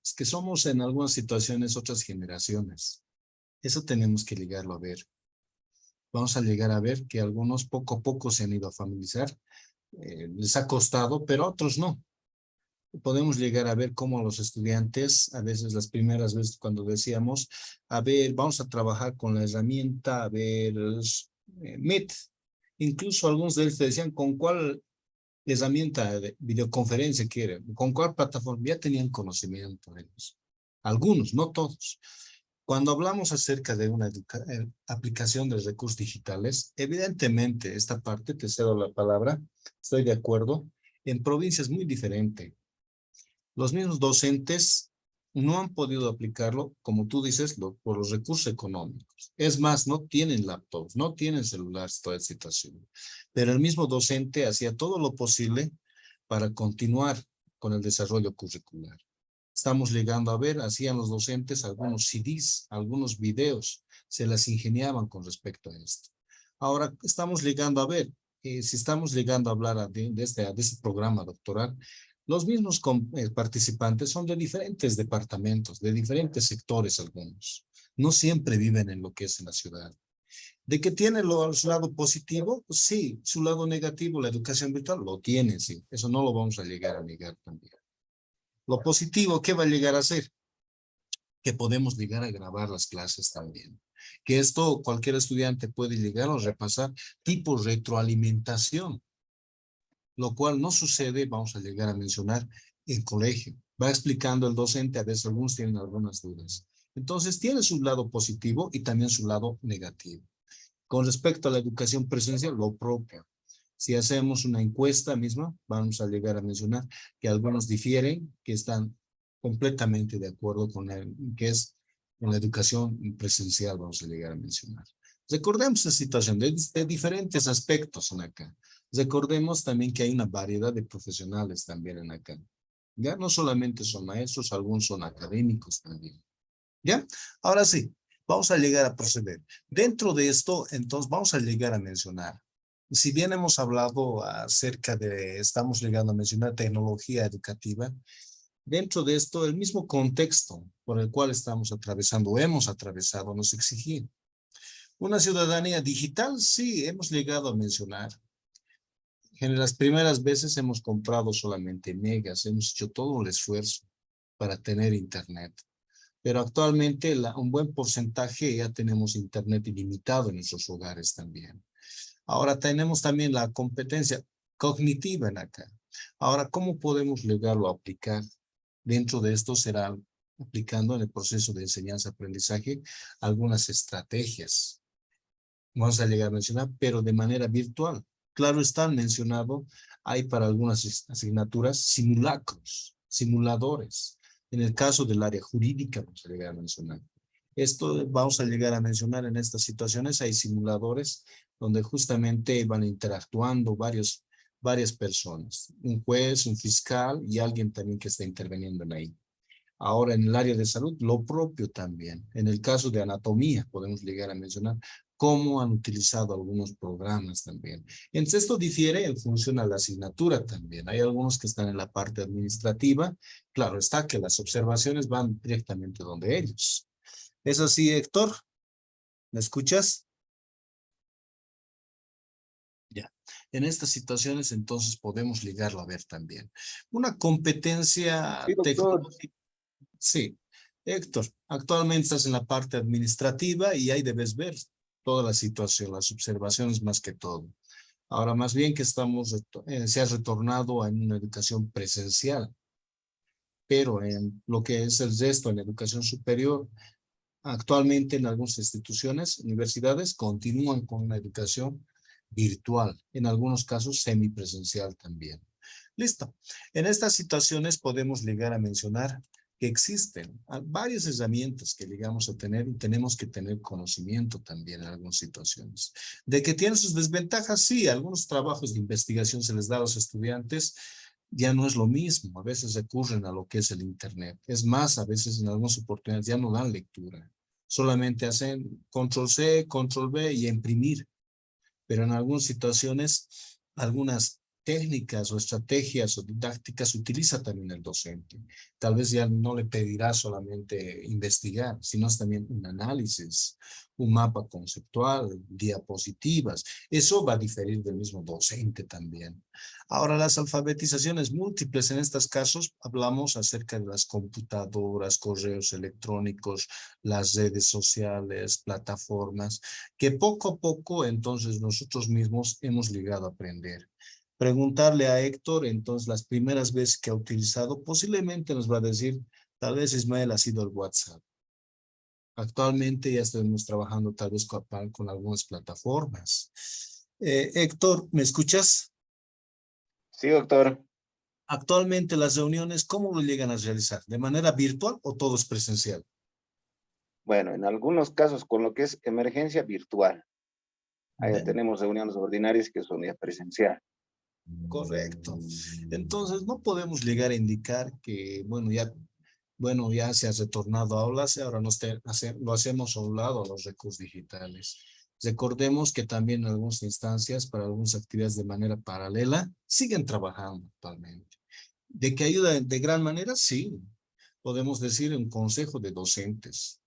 Es que somos en algunas situaciones otras generaciones. Eso tenemos que llegarlo a ver. Vamos a llegar a ver que algunos poco a poco se han ido a familiarizar. Les ha costado, pero otros no. Podemos llegar a ver cómo los estudiantes, a veces las primeras veces cuando decíamos, a ver, vamos a trabajar con la herramienta, a ver, Meet. Incluso algunos de ellos te decían con cuál herramienta de videoconferencia quieren, con cuál plataforma, ya tenían conocimiento de ellos. Algunos, no todos. Cuando hablamos acerca de una aplicación de recursos digitales, evidentemente esta parte, te cedo la palabra, estoy de acuerdo, en provincias muy diferentes. Los mismos docentes no han podido aplicarlo, como tú dices, por los recursos económicos. Es más, no tienen laptops, no tienen celulares, toda esta situación. Pero el mismo docente hacía todo lo posible para continuar con el desarrollo curricular. Estamos llegando a ver, hacían los docentes algunos CDs, algunos videos, se las ingeniaban con respecto a esto. Ahora estamos llegando a ver, si estamos llegando a hablar de este programa doctoral, los mismos participantes son de diferentes departamentos, de diferentes sectores algunos. No siempre viven en lo que es en la ciudad. ¿De que tiene su lado positivo? Sí. Su lado negativo, la educación virtual, lo tiene, sí. Eso no lo vamos a llegar a negar también. Lo positivo, ¿qué va a llegar a ser? Que podemos llegar a grabar las clases también. Que esto cualquier estudiante puede llegar a repasar tipo retroalimentación, lo cual no sucede, vamos a llegar a mencionar, en colegio. Va explicando el docente, a veces algunos tienen algunas dudas. Entonces tiene su lado positivo y también su lado negativo. Con respecto a la educación presencial, lo propio. Si hacemos una encuesta misma, vamos a llegar a mencionar que algunos difieren, que están completamente de acuerdo con que es con la educación presencial, vamos a llegar a mencionar. Recordemos esa situación de diferentes aspectos en acá. Recordemos también que hay una variedad de profesionales también en acá. Ya no solamente son maestros, algunos son académicos también. ¿Ya? Ahora sí, vamos a llegar a proceder. Dentro de esto, entonces, vamos a llegar a mencionar. Si bien hemos hablado acerca de, estamos llegando a mencionar tecnología educativa, dentro de esto, el mismo contexto por el cual estamos atravesando, hemos atravesado, nos exigía una ciudadanía digital. Sí, hemos llegado a mencionar. En las primeras veces hemos comprado solamente megas, hemos hecho todo el esfuerzo para tener internet. Pero actualmente un buen porcentaje ya tenemos internet ilimitado en nuestros hogares también. Ahora tenemos también la competencia cognitiva en acá. Ahora, ¿cómo podemos llegarlo a aplicar? Dentro de esto será aplicando en el proceso de enseñanza-aprendizaje algunas estrategias. Vamos a llegar a mencionar, pero de manera virtual. Claro está mencionado, hay para algunas asignaturas simulacros, simuladores. En el caso del área jurídica vamos a llegar a mencionar. Esto vamos a llegar a mencionar en estas situaciones, hay simuladores donde justamente van interactuando varias personas, un juez, un fiscal y alguien también que está interviniendo en ahí. Ahora en el área de salud, lo propio también. En el caso de anatomía, podemos llegar a mencionar cómo han utilizado algunos programas también. Entonces esto difiere en función a la asignatura también. Hay algunos que están en la parte administrativa. Claro está que las observaciones van directamente donde ellos. ¿Es así, Héctor? ¿Me escuchas? Ya. En estas situaciones entonces podemos ligarlo a ver también. Una competencia Sí, doctor. tecnológica. Sí, Héctor, actualmente estás en la parte administrativa y ahí debes ver toda la situación, las observaciones más que todo. Ahora, más bien que se ha retornado a una educación presencial, pero en lo que es el resto en educación superior, actualmente en algunas instituciones, universidades, continúan con una educación virtual, en algunos casos semipresencial también. Listo. En estas situaciones podemos llegar a mencionar que existen varias herramientas que llegamos a tener y tenemos que tener conocimiento también en algunas situaciones. De que tienen sus desventajas, sí, algunos trabajos de investigación se les da a los estudiantes, ya no es lo mismo, a veces recurren a lo que es el internet. Es más, a veces en algunas oportunidades ya no dan lectura, solamente hacen control C, control V y imprimir. Pero en algunas situaciones, algunas técnicas o estrategias o didácticas utiliza también el docente. Tal vez ya no le pedirá solamente investigar, sino también un análisis, un mapa conceptual, diapositivas. Eso va a diferir del mismo docente también. Ahora, las alfabetizaciones múltiples, en estos casos, hablamos acerca de las computadoras, correos electrónicos, las redes sociales, plataformas, que poco a poco entonces nosotros mismos hemos llegado a aprender. Preguntarle a Héctor, entonces las primeras veces que ha utilizado, posiblemente nos va a decir, tal vez Ismael ha sido el WhatsApp. Actualmente ya estamos trabajando tal vez con algunas plataformas. Héctor, ¿me escuchas? Sí, doctor. Actualmente las reuniones, ¿cómo lo llegan a realizar? ¿De manera virtual o todo es presencial? Bueno, en algunos casos con lo que es emergencia virtual. Ahí Bien. tenemos reuniones ordinarias que son ya presencial. Correcto. Entonces, no podemos llegar a indicar que, bueno, ya se ha retornado a aulas y ahora lo hacemos a un lado a los recursos digitales. Recordemos que también en algunas instancias, para algunas actividades de manera paralela, siguen trabajando actualmente. ¿De qué ayuda de gran manera? Sí. Podemos decir un consejo de docentes.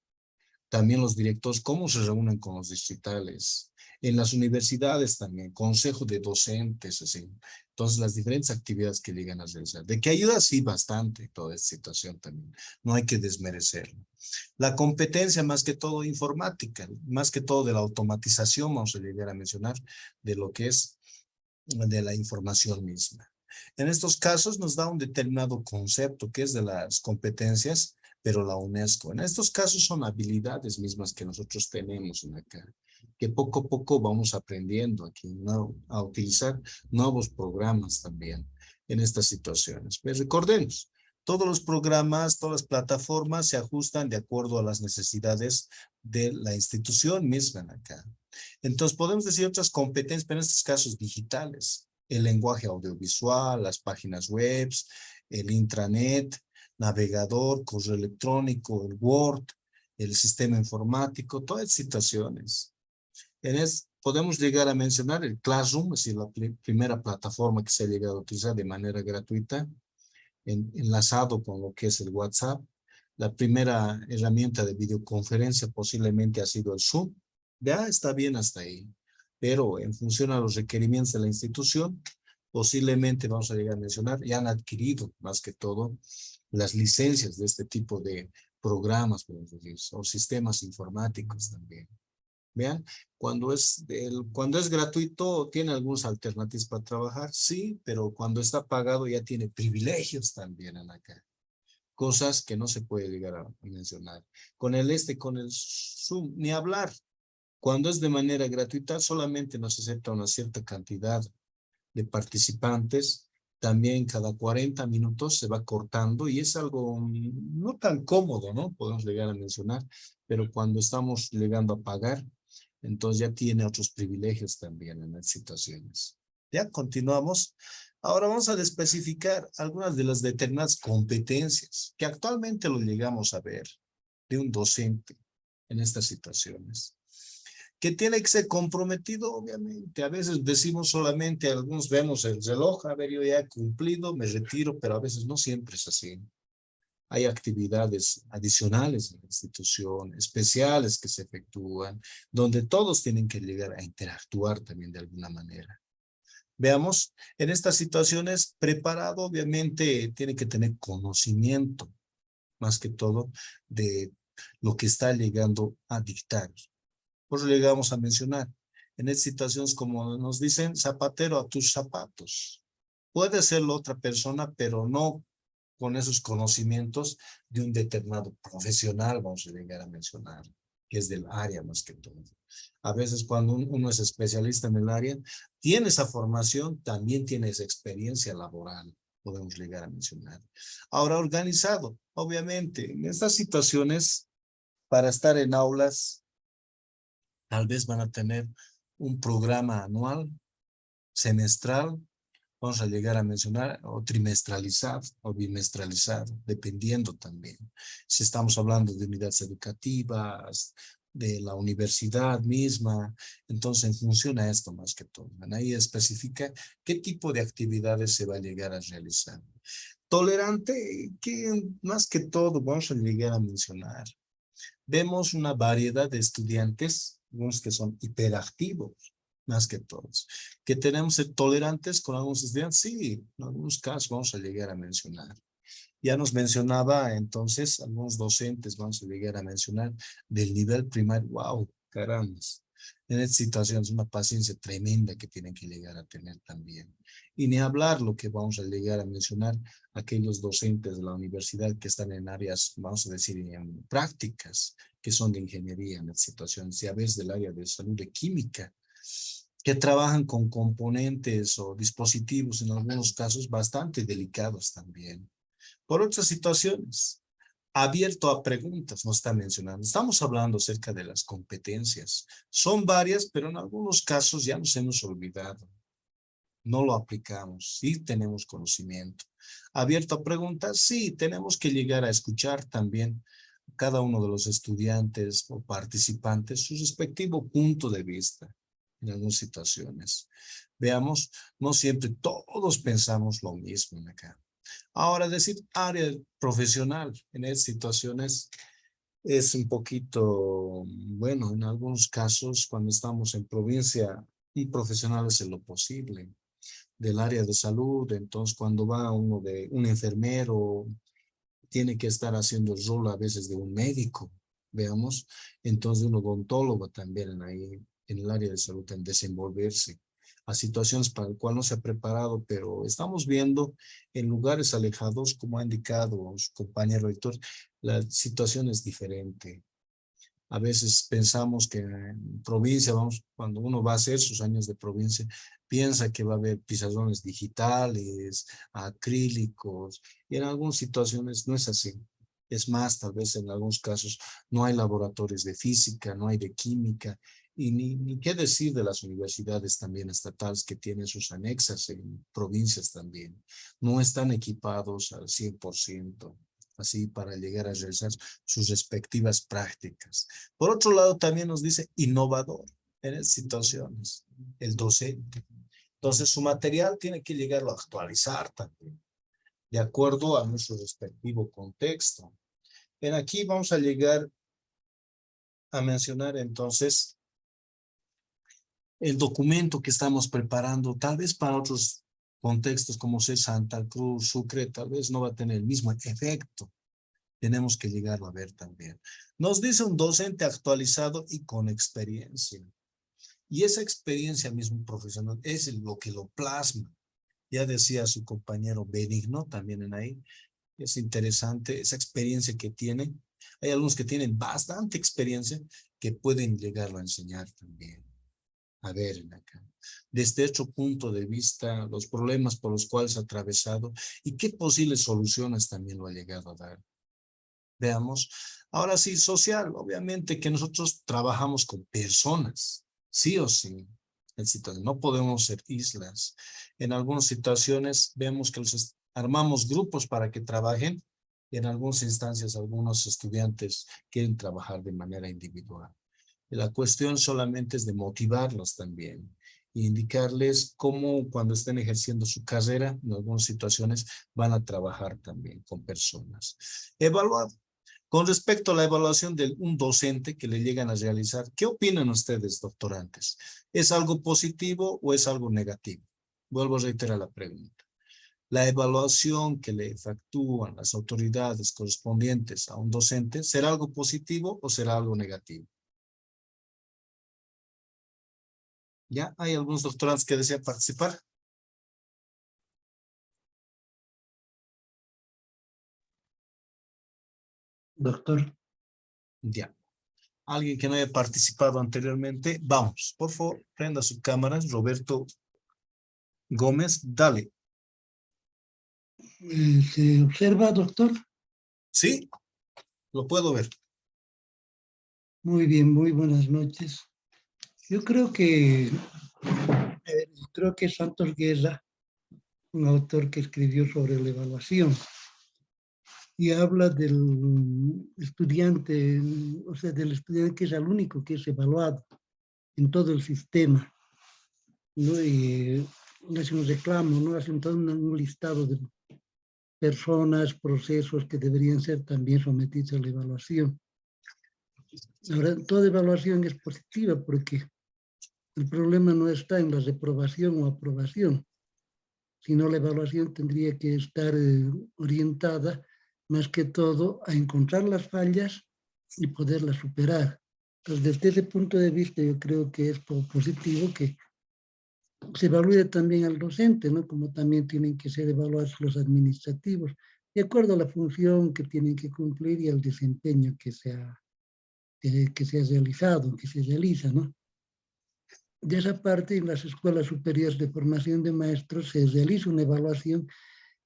También los directores, cómo se reúnen con los distritales. En las universidades también, consejo de docentes, así. Entonces, las diferentes actividades que llegan a realizar. ¿De qué ayuda? Sí, bastante toda esta situación también. No hay que desmerecerlo. La competencia, más que todo informática, más que todo de la automatización, vamos a llegar a mencionar, de lo que es de la información misma. En estos casos nos da un determinado concepto que es de las competencias, pero la UNESCO. En estos casos son habilidades mismas que nosotros tenemos en acá, que poco a poco vamos aprendiendo aquí, ¿no? A utilizar nuevos programas también en estas situaciones. Pues recordemos, todos los programas, todas las plataformas se ajustan de acuerdo a las necesidades de la institución misma en acá. Entonces podemos decir otras competencias, pero en estos casos digitales. El lenguaje audiovisual, las páginas web, el intranet, navegador, correo electrónico, el Word, el sistema informático, todas situaciones. Podemos llegar a mencionar el Classroom, es decir, la primera plataforma que se ha llegado a utilizar de manera gratuita, enlazado con lo que es el WhatsApp. La primera herramienta de videoconferencia posiblemente ha sido el Zoom. Ya está bien hasta ahí, pero en función a los requerimientos de la institución, posiblemente vamos a llegar a mencionar, ya han adquirido más que todo las licencias de este tipo de programas, podemos decir, o sistemas informáticos también. Vean, cuando es gratuito, tiene algunas alternativas para trabajar, sí, pero cuando está pagado ya tiene privilegios también en acá. Cosas que no se puede llegar a mencionar. Con el Zoom, ni hablar. Cuando es de manera gratuita, solamente nos acepta una cierta cantidad de participantes. También cada 40 minutos se va cortando y es algo no tan cómodo, ¿no? Podemos llegar a mencionar, pero cuando estamos llegando a pagar, entonces ya tiene otros privilegios también en las situaciones. Ya continuamos. Ahora vamos a especificar algunas de las determinadas competencias que actualmente lo llegamos a ver de un docente en estas situaciones. Que tiene que ser comprometido, obviamente. A veces decimos solamente, algunos vemos el reloj, a ver, yo ya he cumplido, me retiro, pero a veces no siempre es así. Hay actividades adicionales en la institución, especiales que se efectúan, donde todos tienen que llegar a interactuar también de alguna manera. Veamos, en estas situaciones, preparado, obviamente, tiene que tener conocimiento, más que todo, de lo que está llegando a dictar. Por eso llegamos a mencionar, en estas situaciones como nos dicen, zapatero a tus zapatos. Puede serlo otra persona, pero no con esos conocimientos de un determinado profesional, vamos a llegar a mencionar, que es del área más que todo. A veces cuando uno es especialista en el área, tiene esa formación, también tiene esa experiencia laboral, podemos llegar a mencionar. Ahora, organizado, obviamente, en estas situaciones, para estar en aulas, tal vez van a tener un programa anual, semestral, vamos a llegar a mencionar, o trimestralizado o bimestralizado, dependiendo también. Si estamos hablando de unidades educativas, de la universidad misma, entonces funciona esto más que todo. Ahí especifica qué tipo de actividades se va a llegar a realizar. Tolerante, que más que todo vamos a llegar a mencionar. Vemos una variedad de estudiantes, algunos que son hiperactivos, más que todos. Que tenemos ser tolerantes con algunos estudiantes, sí, en algunos casos vamos a llegar a mencionar. Ya nos mencionaba entonces algunos docentes, vamos a llegar a mencionar del nivel primario, wow, caramba. En esta situación es una paciencia tremenda que tienen que llegar a tener también. Y ni hablar lo que vamos a llegar a mencionar, aquellos docentes de la universidad que están en áreas, vamos a decir, en prácticas, que son de ingeniería en estas situaciones, y a veces del área de salud, de química, que trabajan con componentes o dispositivos, en algunos casos bastante delicados también. Por otras situaciones, abierto a preguntas, nos está mencionando. Estamos hablando acerca de las competencias. Son varias, pero en algunos casos ya nos hemos olvidado. No lo aplicamos, sí tenemos conocimiento. Abierto a preguntas, sí, tenemos que llegar a escuchar también cada uno de los estudiantes o participantes su respectivo punto de vista en algunas situaciones. Veamos, no siempre todos pensamos lo mismo en acá. Ahora, decir área profesional en estas situaciones es un poquito, bueno, en algunos casos cuando estamos en provincia y profesionales en lo posible del área de salud, entonces cuando va uno de un enfermero, tiene que estar haciendo el rol a veces de un médico, veamos, entonces de un odontólogo también ahí en el área de salud en desenvolverse a situaciones para el cual no se ha preparado, pero estamos viendo en lugares alejados, como ha indicado su compañero Héctor, la situación es diferente. A veces pensamos que en provincia, vamos, cuando uno va a hacer sus años de provincia, piensa que va a haber pizarrones digitales, acrílicos, y en algunas situaciones no es así. Es más, tal vez en algunos casos no hay laboratorios de física, no hay de química, Y ni qué decir de las universidades también estatales que tienen sus anexas en provincias también. No están equipados al 100%, así para llegar a realizar sus respectivas prácticas. Por otro lado, también nos dice innovador en esas situaciones, el docente. Entonces, su material tiene que llegarlo a actualizar también, de acuerdo a nuestro respectivo contexto. En aquí vamos a llegar a mencionar entonces el documento que estamos preparando, tal vez para otros contextos como sea Santa Cruz, Sucre, tal vez no va a tener el mismo efecto. Tenemos que llegarlo a ver también. Nos dice un docente actualizado y con experiencia. Y esa experiencia mismo profesional es lo que lo plasma. Ya decía su compañero Benigno también en ahí. Es interesante esa experiencia que tienen. Hay algunos que tienen bastante experiencia que pueden llegarlo a enseñar también. A ver, acá, desde otro punto de vista, los problemas por los cuales ha atravesado y qué posibles soluciones también lo ha llegado a dar. Veamos. Ahora sí, social, obviamente que nosotros trabajamos con personas, sí o sí. No podemos ser islas. En algunas situaciones vemos que los armamos grupos para que trabajen y en algunas instancias algunos estudiantes quieren trabajar de manera individual. La cuestión solamente es de motivarlos también e indicarles cómo cuando estén ejerciendo su carrera, en algunas situaciones van a trabajar también con personas. Evaluar. Con respecto a la evaluación de un docente que le llegan a realizar, ¿qué opinan ustedes, doctorantes? ¿Es algo positivo o es algo negativo? Vuelvo a reiterar la pregunta. La evaluación que le efectúan las autoridades correspondientes a un docente, ¿será algo positivo o será algo negativo? ¿Ya? ¿Hay algunos doctorantes que desean participar? Doctor, Ya. ¿Alguien que no haya participado anteriormente? Vamos, por favor, prenda su cámara. Roberto Gómez, dale. ¿se observa, doctor? ¿Sí? Lo puedo ver. Muy bien, muy buenas noches. Yo creo que Santos Guerra, un autor que escribió sobre la evaluación, y habla del estudiante, o sea, del estudiante que es el único que es evaluado en todo el sistema, ¿no? Y hace un reclamo, ¿no? Hace todo un listado de personas, procesos que deberían ser también sometidos a la evaluación. Ahora, toda evaluación es positiva porque el problema no está en la reprobación o aprobación, sino la evaluación tendría que estar orientada más que todo a encontrar las fallas y poderlas superar. Entonces, desde ese punto de vista, yo creo que es positivo que se evalúe también al docente, ¿no? Como también tienen que ser evaluados los administrativos, de acuerdo a la función que tienen que cumplir y al desempeño que se ha realizado, que se realiza, ¿no? De esa parte, en las escuelas superiores de formación de maestros se realiza una evaluación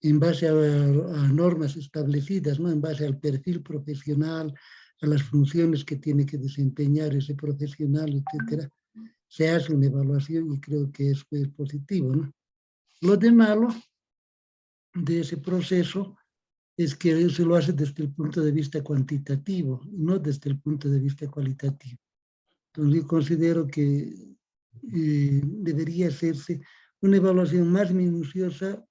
en base a normas establecidas, ¿no? En base al perfil profesional, a las funciones que tiene que desempeñar ese profesional, etcétera. Se hace una evaluación y creo que es positivo, ¿no? Lo de malo de ese proceso es que se lo hace desde el punto de vista cuantitativo, no desde el punto de vista cualitativo. Entonces yo considero que debería hacerse una evaluación más minuciosa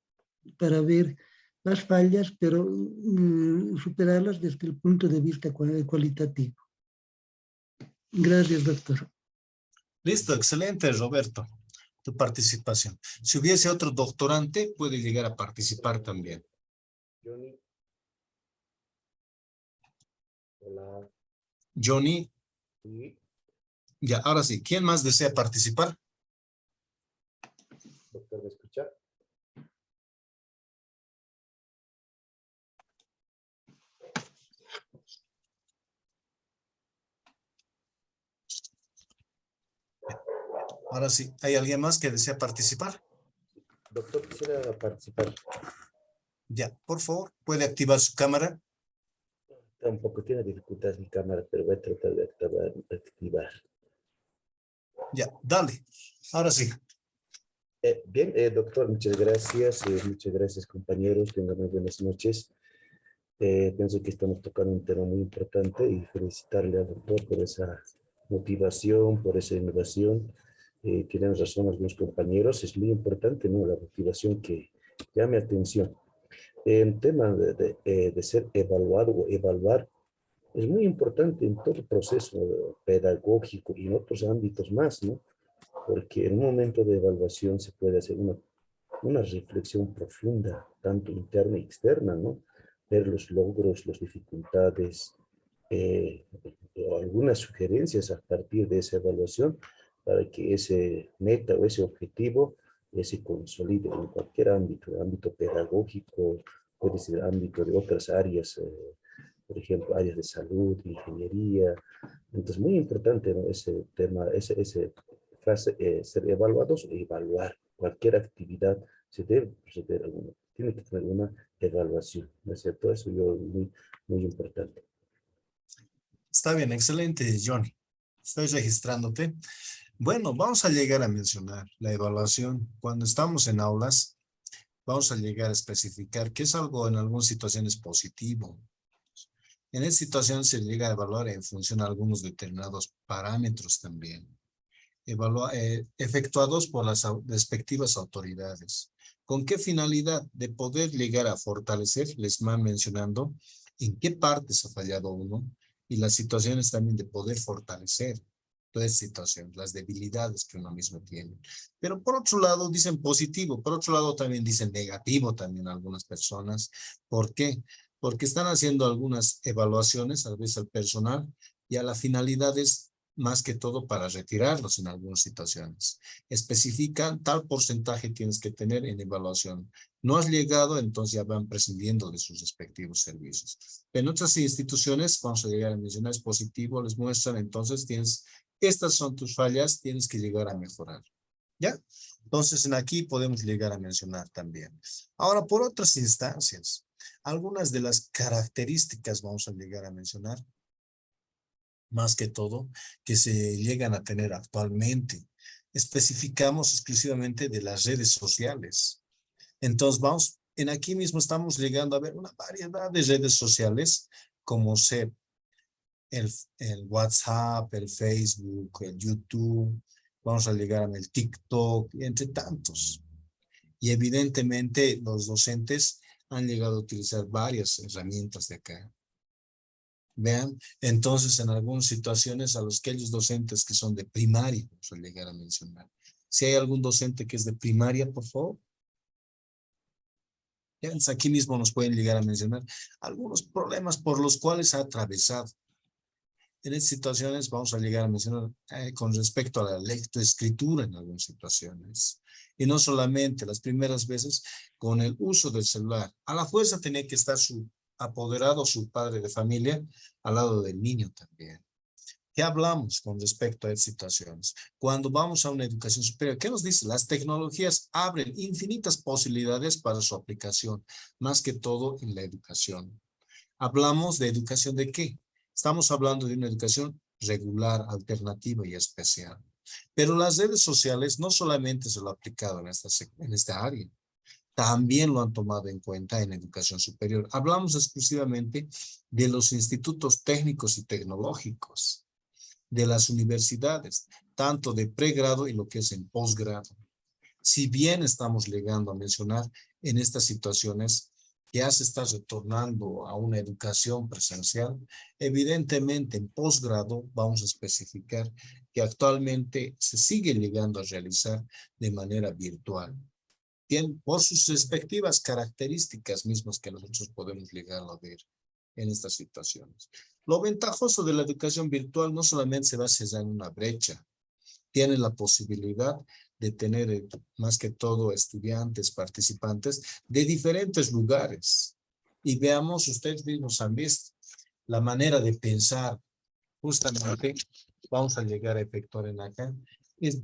para ver las fallas, pero superarlas desde el punto de vista cualitativo. Gracias, doctor. Listo, excelente, Roberto, tu participación. Si hubiese otro doctorante, puede llegar a participar también. Johnny. Hola. Johnny, Sí, ya, ahora sí, ¿quién más desea participar? doctor, ¿me escucha? Ahora sí, ¿hay alguien más que desea participar? Doctor, quisiera participar. Ya, por favor, puede activar su cámara. Tampoco tiene dificultades mi cámara, pero voy a tratar de activar. Ya, dale. Ahora sí. Bien, doctor, muchas gracias compañeros, tengan muy buenas noches. Pienso que estamos tocando un tema muy importante y felicitarle al doctor por esa motivación, por esa innovación. Tienen razón algunos compañeros, es muy importante, ¿no? La motivación que llame atención. El tema de ser evaluado o evaluar es muy importante en todo el proceso pedagógico y en otros ámbitos más, ¿no? Porque en un momento de evaluación se puede hacer una reflexión profunda, tanto interna y externa, ¿no? Ver los logros, las dificultades, o algunas sugerencias a partir de esa evaluación para que ese meta o ese objetivo se consolide en cualquier ámbito, ámbito pedagógico, puede ser ámbito de otras áreas, por ejemplo, áreas de salud, ingeniería. Entonces, muy importante, ¿no? Ese tema, ese frase, ser evaluados o evaluar cualquier actividad se debe proceder a tiene que tener una evaluación, ¿no es cierto? Eso yo muy importante. Está bien, excelente, Johnny. Estoy registrándote. Bueno, vamos a llegar a mencionar la evaluación. Cuando estamos en aulas, vamos a llegar a especificar que es algo en algunas situaciones positivo. En esta situación se llega a evaluar en función a algunos determinados parámetros también, efectuados por las respectivas autoridades. ¿Con qué finalidad? De poder llegar a fortalecer, les van mencionando en qué partes ha fallado uno y las situaciones también de poder fortalecer toda esa situación, las debilidades que uno mismo tiene. Pero por otro lado dicen positivo, por otro lado también dicen negativo también algunas personas. ¿Por qué? Porque están haciendo algunas evaluaciones, a veces al personal, y a la finalidad es más que todo para retirarlos en algunas situaciones. Especifican tal porcentaje tienes que tener en evaluación. No has llegado, entonces ya van prescindiendo de sus respectivos servicios. En otras instituciones, vamos a llegar a mencionar, es positivo, les muestran, entonces estas son tus fallas, tienes que llegar a mejorar. ¿Ya? Entonces, en aquí podemos llegar a mencionar también. Ahora, por otras instancias, algunas de las características vamos a llegar a mencionar, más que todo, que se llegan a tener actualmente. Especificamos exclusivamente de las redes sociales. Entonces, en aquí mismo estamos llegando a ver una variedad de redes sociales, como ser el WhatsApp, el Facebook, el YouTube, vamos a llegar al TikTok, entre tantos. Y evidentemente los docentes han llegado a utilizar varias herramientas de acá. Vean, entonces en algunas situaciones a los aquellos docentes que son de primaria, vamos a llegar a mencionar. Si hay algún docente que es de primaria, por favor. Aquí mismo nos pueden llegar a mencionar algunos problemas por los cuales ha atravesado. En estas situaciones vamos a llegar a mencionar con respecto a la lectoescritura en algunas situaciones. Y no solamente las primeras veces con el uso del celular. A la fuerza tenía que estar su apoderado, su padre de familia, al lado del niño también. ¿Qué hablamos con respecto a estas situaciones? Cuando vamos a una educación superior, ¿qué nos dice? Las tecnologías abren infinitas posibilidades para su aplicación, más que todo en la educación. Hablamos de educación ¿de qué? Estamos hablando de una educación regular, alternativa y especial. Pero las redes sociales no solamente se lo han aplicado en esta área, también lo han tomado en cuenta en educación superior. Hablamos exclusivamente de los institutos técnicos y tecnológicos, de las universidades, tanto de pregrado y lo que es en posgrado. Si bien estamos llegando a mencionar en estas situaciones que ya se está retornando a una educación presencial, evidentemente en posgrado vamos a especificar que actualmente se sigue llegando a realizar de manera virtual. Bien, por sus respectivas características mismas que nosotros podemos llegar a ver en estas situaciones. Lo ventajoso de la educación virtual no solamente se va a cerrar una brecha, tiene la posibilidad de tener más que todo estudiantes, participantes de diferentes lugares. Y veamos, ustedes mismos han visto la manera de pensar, justamente vamos a llegar a efectuar en acá, es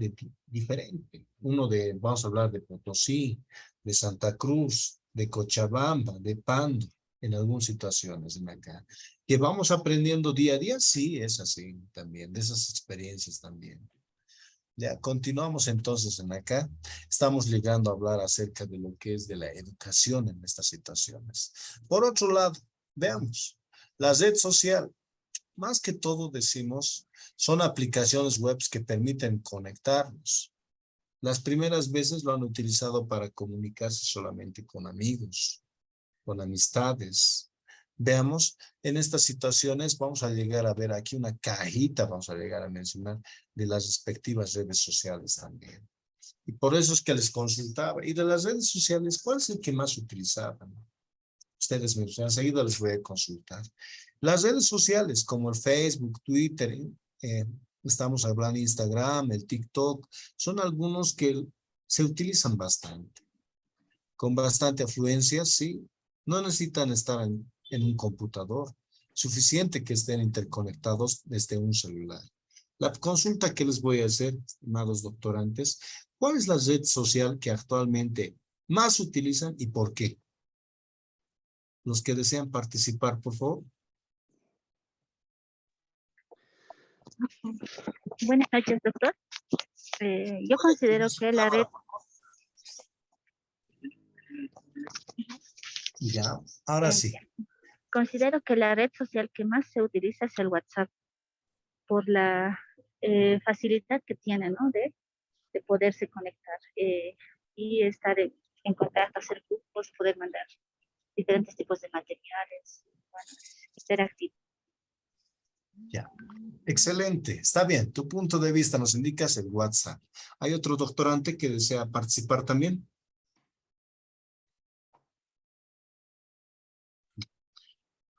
diferente. Vamos a hablar de Potosí, de Santa Cruz, de Cochabamba, de Pando, en algunas situaciones en acá. Que vamos aprendiendo día a día, sí, es así también, de esas experiencias también. Ya, continuamos entonces en acá. Estamos llegando a hablar acerca de lo que es de la educación en estas situaciones. Por otro lado, veamos, la red social, más que todo decimos, son aplicaciones web que permiten conectarnos. Las primeras veces lo han utilizado para comunicarse solamente con amigos, con amistades. Veamos, en estas situaciones vamos a llegar a ver aquí una cajita, vamos a llegar a mencionar, de las respectivas redes sociales también. Y por eso es que les consultaba. Y de las redes sociales, ¿cuál es el que más utilizaban? Ustedes me han seguido, les voy a consultar. Las redes sociales como el Facebook, Twitter, estamos hablando de Instagram, el TikTok, son algunos que se utilizan bastante, con bastante afluencia, sí. No necesitan estar en un computador, suficiente que estén interconectados desde un celular. La consulta que les voy a hacer, estimados doctorantes, ¿cuál es la red social que actualmente más utilizan y por qué? Los que desean participar, por favor. Buenas noches, doctor. Yo considero que la red, Ya, ahora sí. considero que la red social que más se utiliza es el WhatsApp, por la facilidad que tiene, ¿no? De poderse conectar y estar en contacto, hacer grupos, poder mandar diferentes tipos de materiales, bueno, ser activo. Ya. Excelente, está bien. Tu punto de vista nos indicas el WhatsApp. ¿Hay otro doctorante que desea participar también?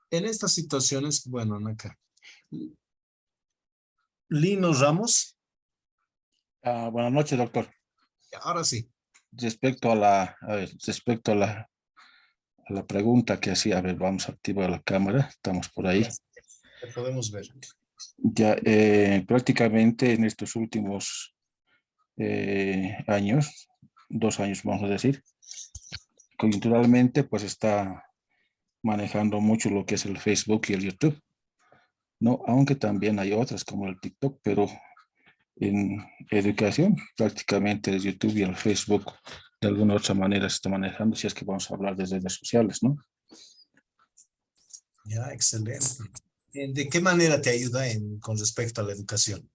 En estas situaciones, bueno, acá. Lino Ramos. Buenas noches, doctor. Ahora sí. Respecto a la pregunta que hacía, a ver, vamos a activar la cámara, estamos por ahí. Te podemos ver. Ya prácticamente en estos últimos años, 2 años vamos a decir, coyunturalmente pues está manejando mucho lo que es el Facebook y el YouTube, ¿no? Aunque también hay otras como el TikTok, pero en educación prácticamente el YouTube y el Facebook de alguna u otra manera se está manejando, si es que vamos a hablar de redes sociales, ¿no? Ya, excelente. ¿De qué manera te ayuda con respecto a la educación?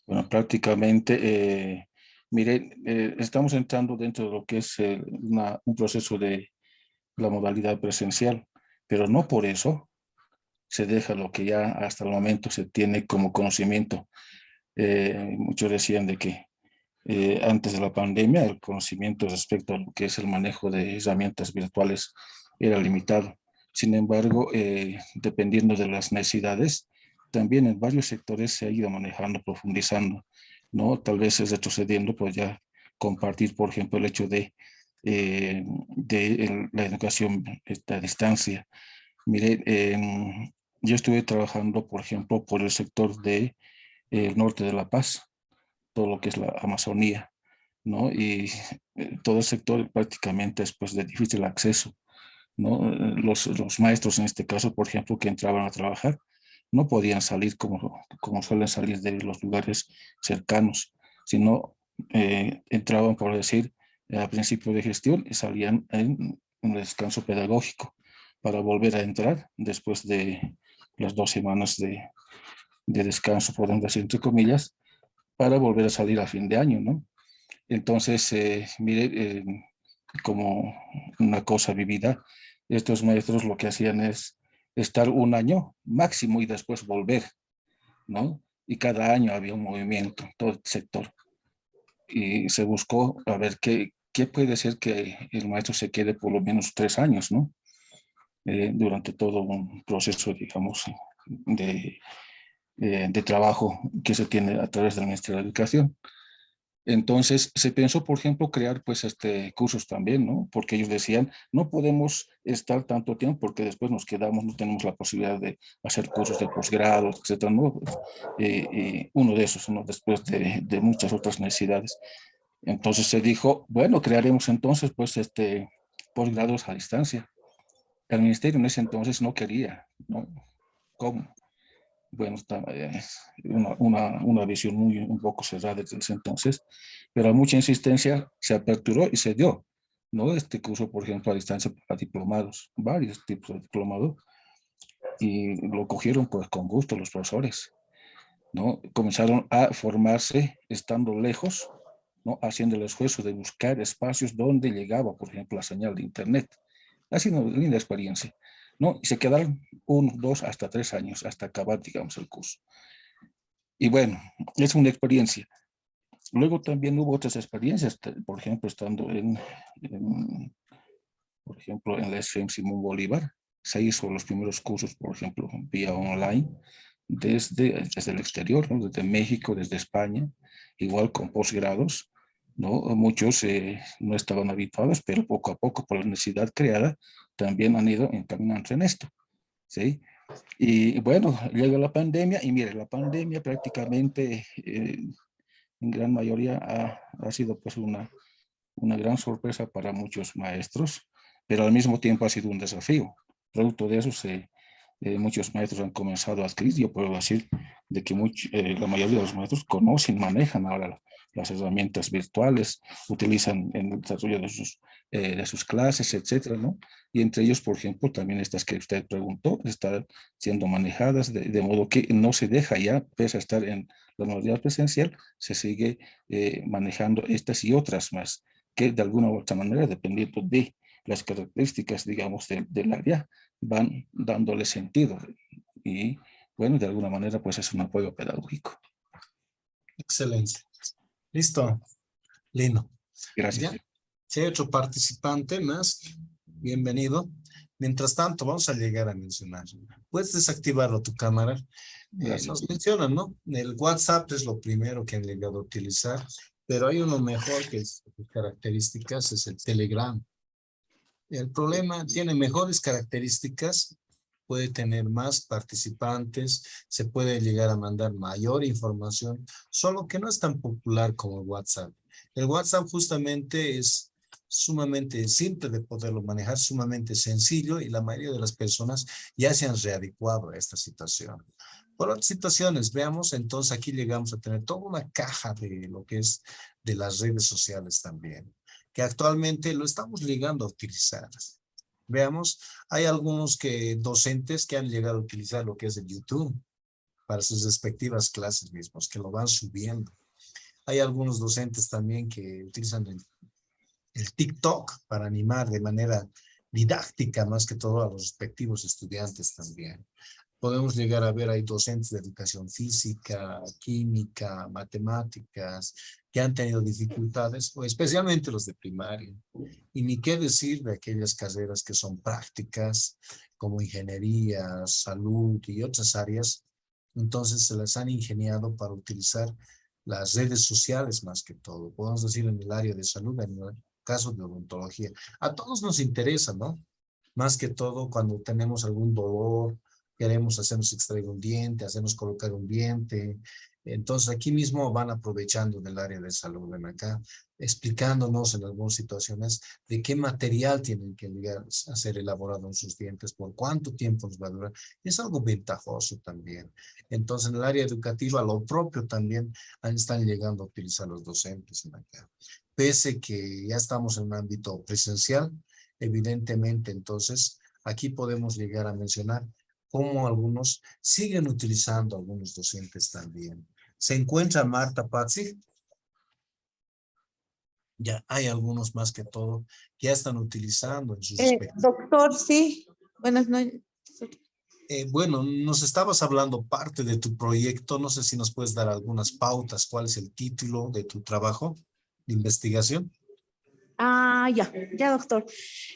Bueno, prácticamente, mire, estamos entrando dentro de lo que es un proceso de la modalidad presencial, pero no por eso se deja lo que ya hasta el momento se tiene como conocimiento. Muchos decían de que antes de la pandemia el conocimiento respecto a lo que es el manejo de herramientas virtuales era limitado. Sin embargo, dependiendo de las necesidades, también en varios sectores se ha ido manejando, profundizando, ¿no? Tal vez es retrocediendo, pues ya compartir, por ejemplo, el hecho de la educación a distancia. Mire, yo estuve trabajando, por ejemplo, por el sector de norte de La Paz, todo lo que es la Amazonía, ¿no? Y todo el sector prácticamente es pues, de difícil acceso, ¿no? Los maestros en este caso, por ejemplo, que entraban a trabajar, no podían salir como suelen salir de los lugares cercanos, sino entraban, por decir, a principio de gestión y salían en un descanso pedagógico para volver a entrar después de las 2 semanas de descanso, podemos decir entre comillas, para volver a salir a fin de año, ¿no? Entonces, mire, como una cosa vivida, estos maestros lo que hacían es estar 1 año máximo y después volver, ¿no? Y cada año había un movimiento, todo el sector. Y se buscó a ver qué puede ser que el maestro se quede por lo menos 3 años, ¿no? Durante todo un proceso, digamos, de trabajo que se tiene a través del Ministerio de Educación. Entonces se pensó, por ejemplo, crear pues cursos también, ¿no? Porque ellos decían, no podemos estar tanto tiempo porque después nos quedamos, no tenemos la posibilidad de hacer cursos de posgrado, etcétera, ¿no? Y uno de esos, ¿no? Después de muchas otras necesidades. Entonces se dijo, bueno, crearemos entonces pues posgrados a distancia. El ministerio en ese entonces no quería, ¿no? ¿Cómo? bueno, una visión un poco cerrada desde ese entonces, pero a mucha insistencia se aperturó y se dio, ¿no? Este curso, por ejemplo, a distancia para diplomados, varios tipos de diplomado, y lo cogieron pues con gusto los profesores, ¿no? Comenzaron a formarse estando lejos, ¿no? Haciendo el esfuerzo de buscar espacios donde llegaba, por ejemplo, la señal de internet. Ha sido una linda experiencia, ¿no? Y se quedaron 1, 2, hasta 3 años, hasta acabar, digamos, el curso. Y bueno, es una experiencia. Luego también hubo otras experiencias, por ejemplo, estando por ejemplo, en la SFEM Simón Bolívar, se hizo los primeros cursos, por ejemplo, vía online, desde el exterior, ¿no? Desde México, desde España, igual con posgrados, ¿no? Muchos no estaban habituados, pero poco a poco, por la necesidad creada, también han ido encaminando en esto, ¿sí? Y bueno, llega la pandemia, y mire, la pandemia prácticamente, en gran mayoría, ha sido pues una gran sorpresa para muchos maestros, pero al mismo tiempo ha sido un desafío. Producto de eso, muchos maestros han comenzado a adquirir, yo puedo decir, de que la mayoría de los maestros conocen, manejan ahora las herramientas virtuales, utilizan en el desarrollo de sus clases, etcétera, ¿no? Y entre ellos, por ejemplo, también estas que usted preguntó, están siendo manejadas de modo que no se deja ya, pese a estar en la modalidad presencial, se sigue manejando estas y otras más, que de alguna u otra manera, dependiendo de las características, digamos, del área, van dándole sentido. Y bueno, de alguna manera, pues es un apoyo pedagógico. Excelente. Listo. Lino. Gracias. ¿Ya? Si hay otro participante más, bienvenido. Mientras tanto, vamos a llegar a mencionar. Puedes desactivarlo tu cámara. Nos mencionan, ¿no? El WhatsApp es lo primero que han llegado a utilizar, pero hay uno mejor que es sus características, es el Telegram. El problema tiene mejores características, puede tener más participantes, se puede llegar a mandar mayor información, solo que no es tan popular como el WhatsApp. El WhatsApp justamente es sumamente simple de poderlo manejar, sumamente sencillo, y la mayoría de las personas ya se han readecuado a esta situación. Por otras situaciones, veamos, entonces aquí llegamos a tener toda una caja de lo que es de las redes sociales también, que actualmente lo estamos llegando a utilizar. Veamos, hay algunos docentes que han llegado a utilizar lo que es el YouTube para sus respectivas clases mismos, que lo van subiendo. Hay algunos docentes también que utilizan el TikTok para animar de manera didáctica más que todo a los respectivos estudiantes también. Podemos llegar a ver, hay docentes de educación física, química, matemáticas, que han tenido dificultades, o especialmente los de primaria. Y ni qué decir de aquellas carreras que son prácticas, como ingeniería, salud y otras áreas. Entonces se las han ingeniado para utilizar las redes sociales más que todo. Podemos decir en el área de salud, en el caso de odontología. A todos nos interesa, ¿no? Más que todo cuando tenemos algún dolor, queremos hacernos extraer un diente, hacernos colocar un diente. Entonces aquí mismo van aprovechando del área de salud, ven acá, explicándonos en algunas situaciones de qué material tienen que llegar a ser elaborado en sus dientes, por cuánto tiempo nos va a durar. Es algo ventajoso también. Entonces en el área educativa lo propio también están llegando a utilizar los docentes en acá. Pese que ya estamos en un ámbito presencial, evidentemente entonces aquí podemos llegar a mencionar cómo algunos siguen utilizando algunos docentes también. ¿Se encuentra Marta Pazzi? Ya hay algunos más que todo que ya están utilizando en sus doctor, sí. Buenas noches. Bueno, nos estabas hablando parte de tu proyecto. No sé si nos puedes dar algunas pautas. ¿Cuál es el título de tu trabajo de investigación? Ya, doctor.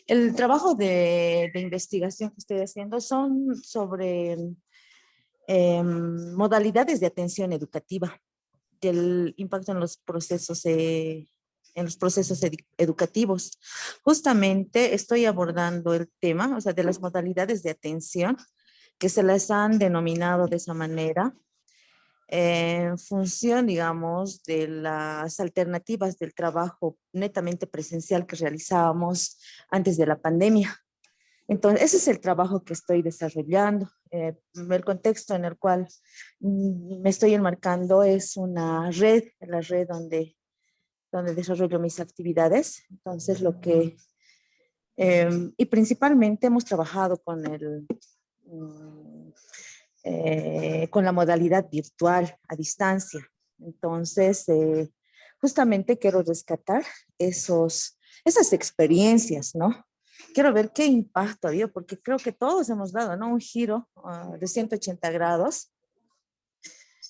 El trabajo de investigación que estoy haciendo son sobre modalidades de atención educativa, del impacto en los procesos educativos. Justamente estoy abordando el tema, o sea, de las modalidades de atención que se las han denominado de esa manera, en función, digamos, de las alternativas del trabajo netamente presencial que realizábamos antes de la pandemia. Entonces, ese es el trabajo que estoy desarrollando. El contexto en el cual me estoy enmarcando es una red, la red donde desarrollo mis actividades. Entonces, y principalmente hemos trabajado con la modalidad virtual a distancia. Entonces, justamente quiero rescatar esas experiencias, ¿no? Quiero ver qué impacto había, porque creo que todos hemos dado, ¿no? Un giro de 180 grados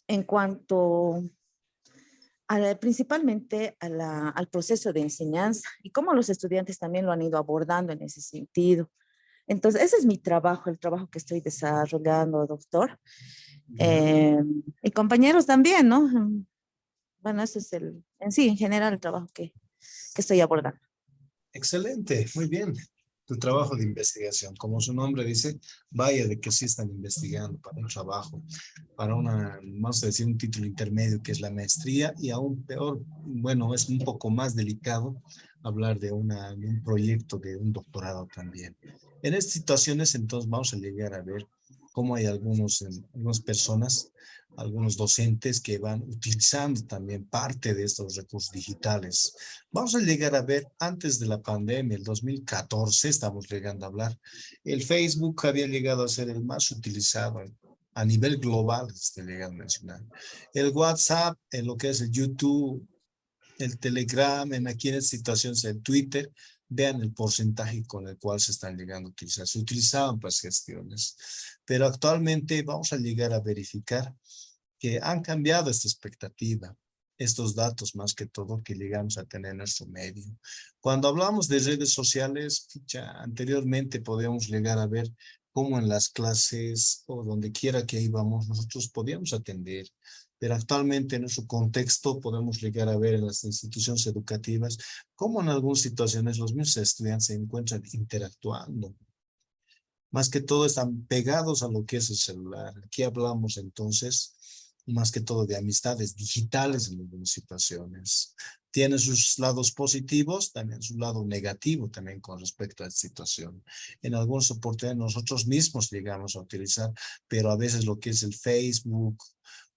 en cuanto principalmente al proceso de enseñanza y cómo los estudiantes también lo han ido abordando en ese sentido. Entonces, ese es mi trabajo, el trabajo que estoy desarrollando, doctor. Y compañeros también, ¿no? Bueno, ese es en general el trabajo que estoy abordando. Excelente, muy bien. Tu trabajo de investigación, como su nombre dice, vaya de que sí están investigando para un trabajo, para vamos a decir, un título intermedio que es la maestría, y aún peor, bueno, es un poco más delicado hablar de un proyecto de un doctorado también. En estas situaciones, entonces, vamos a llegar a ver cómo hay algunas personas, algunos docentes que van utilizando también parte de estos recursos digitales. Vamos a llegar a ver, antes de la pandemia, el 2014, estamos llegando a hablar, el Facebook había llegado a ser el más utilizado a nivel global, estoy llegando a mencionar. El WhatsApp, en lo que es el YouTube, el Telegram, aquí en situaciones, el Twitter, vean el porcentaje con el cual se están llegando a utilizar. Se utilizaban para gestiones, pero actualmente vamos a llegar a verificar que han cambiado esta expectativa, estos datos más que todo que llegamos a tener en nuestro medio. Cuando hablamos de redes sociales, anteriormente podíamos llegar a ver cómo en las clases o donde quiera que íbamos, nosotros podíamos atender, pero actualmente en nuestro contexto podemos llegar a ver en las instituciones educativas cómo en algunas situaciones los mismos estudiantes se encuentran interactuando. Más que todo están pegados a lo que es el celular. Aquí hablamos entonces más que todo de amistades digitales en algunas situaciones. Tiene sus lados positivos, también su lado negativo también con respecto a esta situación. En algunas oportunidades nosotros mismos llegamos a utilizar, pero a veces lo que es el Facebook,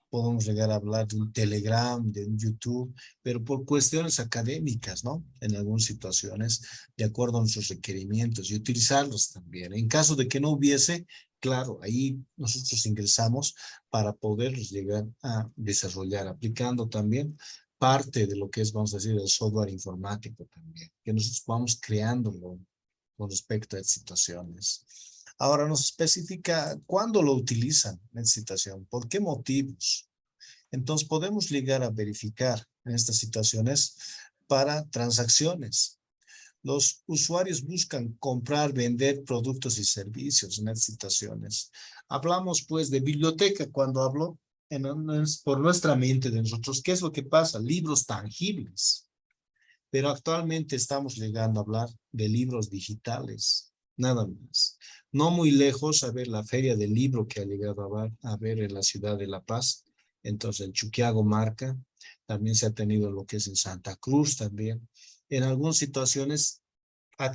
podemos llegar a hablar de un Telegram, de un YouTube, pero por cuestiones académicas, ¿no? En algunas situaciones, de acuerdo a nuestros requerimientos y utilizarlos también. En caso de que no hubiese, claro, ahí nosotros ingresamos para poderlos llegar a desarrollar, aplicando también parte de lo que es, vamos a decir, el software informático también, que nosotros vamos creándolo con respecto a situaciones. Ahora nos especifica cuándo lo utilizan en esta situación, por qué motivos. Entonces podemos llegar a verificar en estas situaciones para transacciones. Los usuarios buscan comprar, vender productos y servicios en estas situaciones. Hablamos pues de biblioteca cuando hablo por nuestra mente de nosotros. ¿Qué es lo que pasa? Libros tangibles. Pero actualmente estamos llegando a hablar de libros digitales, nada más. No muy lejos a ver la feria del libro que ha llegado a ver en la ciudad de La Paz. Entonces en Chuquiago Marca, también se ha tenido lo que es en Santa Cruz también. En algunas situaciones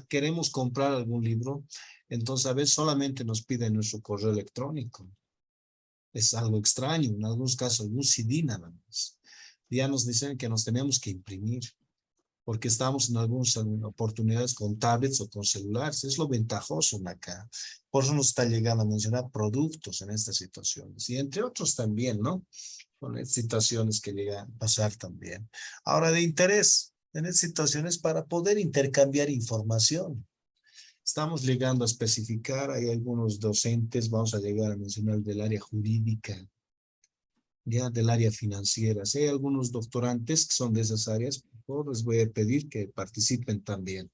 queremos comprar algún libro, entonces a veces solamente nos piden nuestro correo electrónico. Es algo extraño, en algunos casos algún CD nada más. Ya nos dicen que nos tenemos que imprimir, porque estamos en algunas oportunidades con tablets o con celulares. Es lo ventajoso acá. Por eso nos está llegando a mencionar productos en estas situaciones. Y entre otros también, ¿no? Con estas situaciones que llegan a pasar también. Ahora, de interés en estas situaciones para poder intercambiar información. Estamos llegando a especificar, hay algunos docentes, vamos a llegar a mencionar del área jurídica, ya del área financiera. Si hay algunos doctorantes que son de esas áreas, por favor, les voy a pedir que participen también.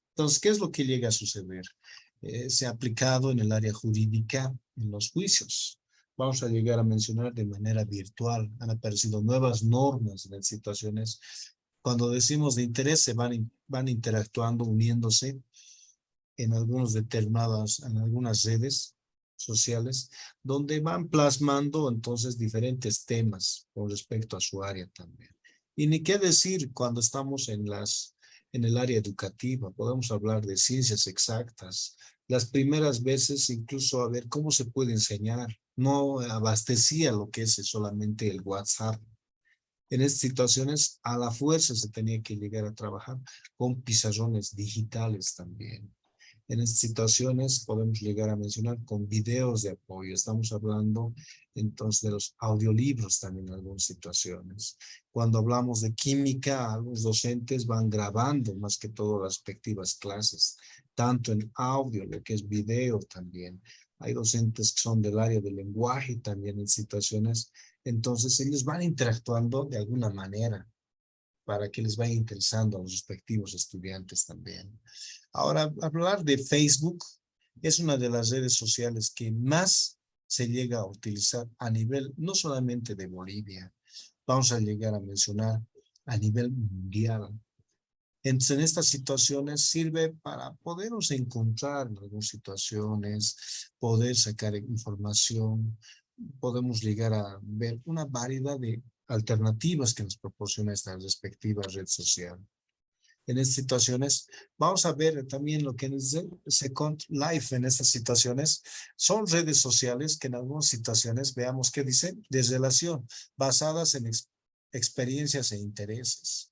Entonces, ¿qué es lo que llega a suceder? Se ha aplicado en el área jurídica en los juicios. Vamos a llegar a mencionar de manera virtual. Han aparecido nuevas normas en las situaciones. Cuando decimos de interés, se van interactuando, uniéndose en algunas redes sociales, donde van plasmando entonces diferentes temas con respecto a su área también. Y ni qué decir cuando estamos en el área educativa, podemos hablar de ciencias exactas, Las primeras veces incluso a ver cómo se puede enseñar. No abastecía lo que es solamente el WhatsApp. En estas situaciones, a la fuerza se tenía que llegar a trabajar con pizarrones digitales también. En estas situaciones podemos llegar a mencionar con videos de apoyo. Estamos hablando entonces de los audiolibros también en algunas situaciones. Cuando hablamos de química, algunos docentes van grabando más que todo las respectivas clases, tanto en audio, lo que es video también. Hay docentes que son del área del lenguaje también en situaciones. Entonces ellos van interactuando de alguna manera para que les vaya interesando a los respectivos estudiantes también. Ahora, hablar de Facebook es una de las redes sociales que más se llega a utilizar a nivel, no solamente de Bolivia, vamos a llegar a mencionar a nivel mundial. Entonces, en estas situaciones sirve para podernos encontrar en algunas situaciones, poder sacar información, podemos llegar a ver una variedad de alternativas que nos proporciona esta respectiva red social. En estas situaciones, vamos a ver también lo que es Second Life en estas situaciones. Son redes sociales que en algunas situaciones, veamos qué dice, de relación, basadas en experiencias e intereses.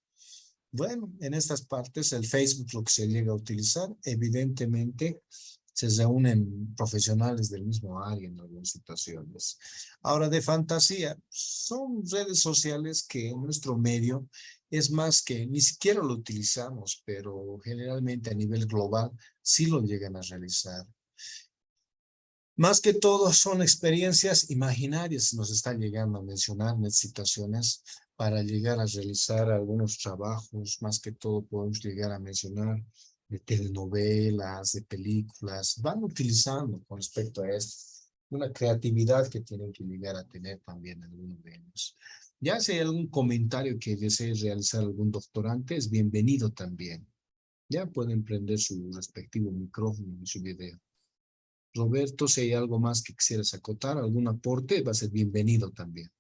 Bueno, en estas partes el Facebook lo que se llega a utilizar, evidentemente se reúnen profesionales del mismo área en algunas situaciones. Ahora, de fantasía, son redes sociales que en nuestro medio es más que ni siquiera lo utilizamos, pero generalmente a nivel global sí lo llegan a realizar. Más que todo son experiencias imaginarias, nos están llegando a mencionar en situaciones para llegar a realizar algunos trabajos, más que todo podemos llegar a mencionar de telenovelas, de películas, van utilizando con respecto a esto, una creatividad que tienen que llegar a tener también algunos de ellos. Ya si hay algún comentario que desee realizar algún doctorante, es bienvenido también. Ya pueden prender su respectivo micrófono y su video. Roberto, si hay algo más que quisieras acotar, algún aporte, va a ser bienvenido también.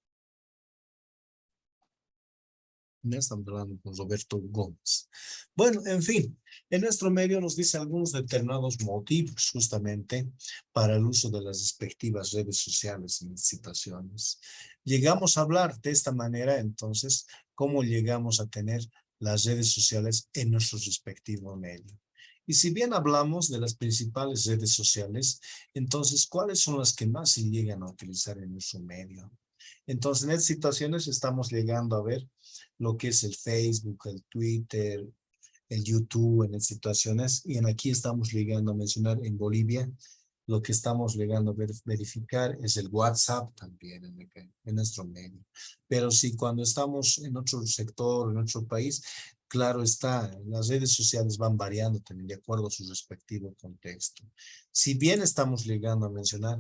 Ya estamos hablando con Roberto Gómez. Bueno, en fin, en nuestro medio nos dice algunos determinados motivos justamente para el uso de las respectivas redes sociales en situaciones. Llegamos a hablar de esta manera, entonces, cómo llegamos a tener las redes sociales en nuestro respectivo medio. Y si bien hablamos de las principales redes sociales, entonces, ¿cuáles son las que más se llegan a utilizar en nuestro medio? Entonces, en estas situaciones estamos llegando a ver lo que es el Facebook, el Twitter, el YouTube en estas situaciones. Y en aquí estamos llegando a mencionar en Bolivia, lo que estamos llegando a verificar es el WhatsApp también en nuestro medio. Pero si cuando estamos en otro sector, en otro país, claro está, las redes sociales van variando también de acuerdo a su respectivo contexto. Si bien estamos llegando a mencionar,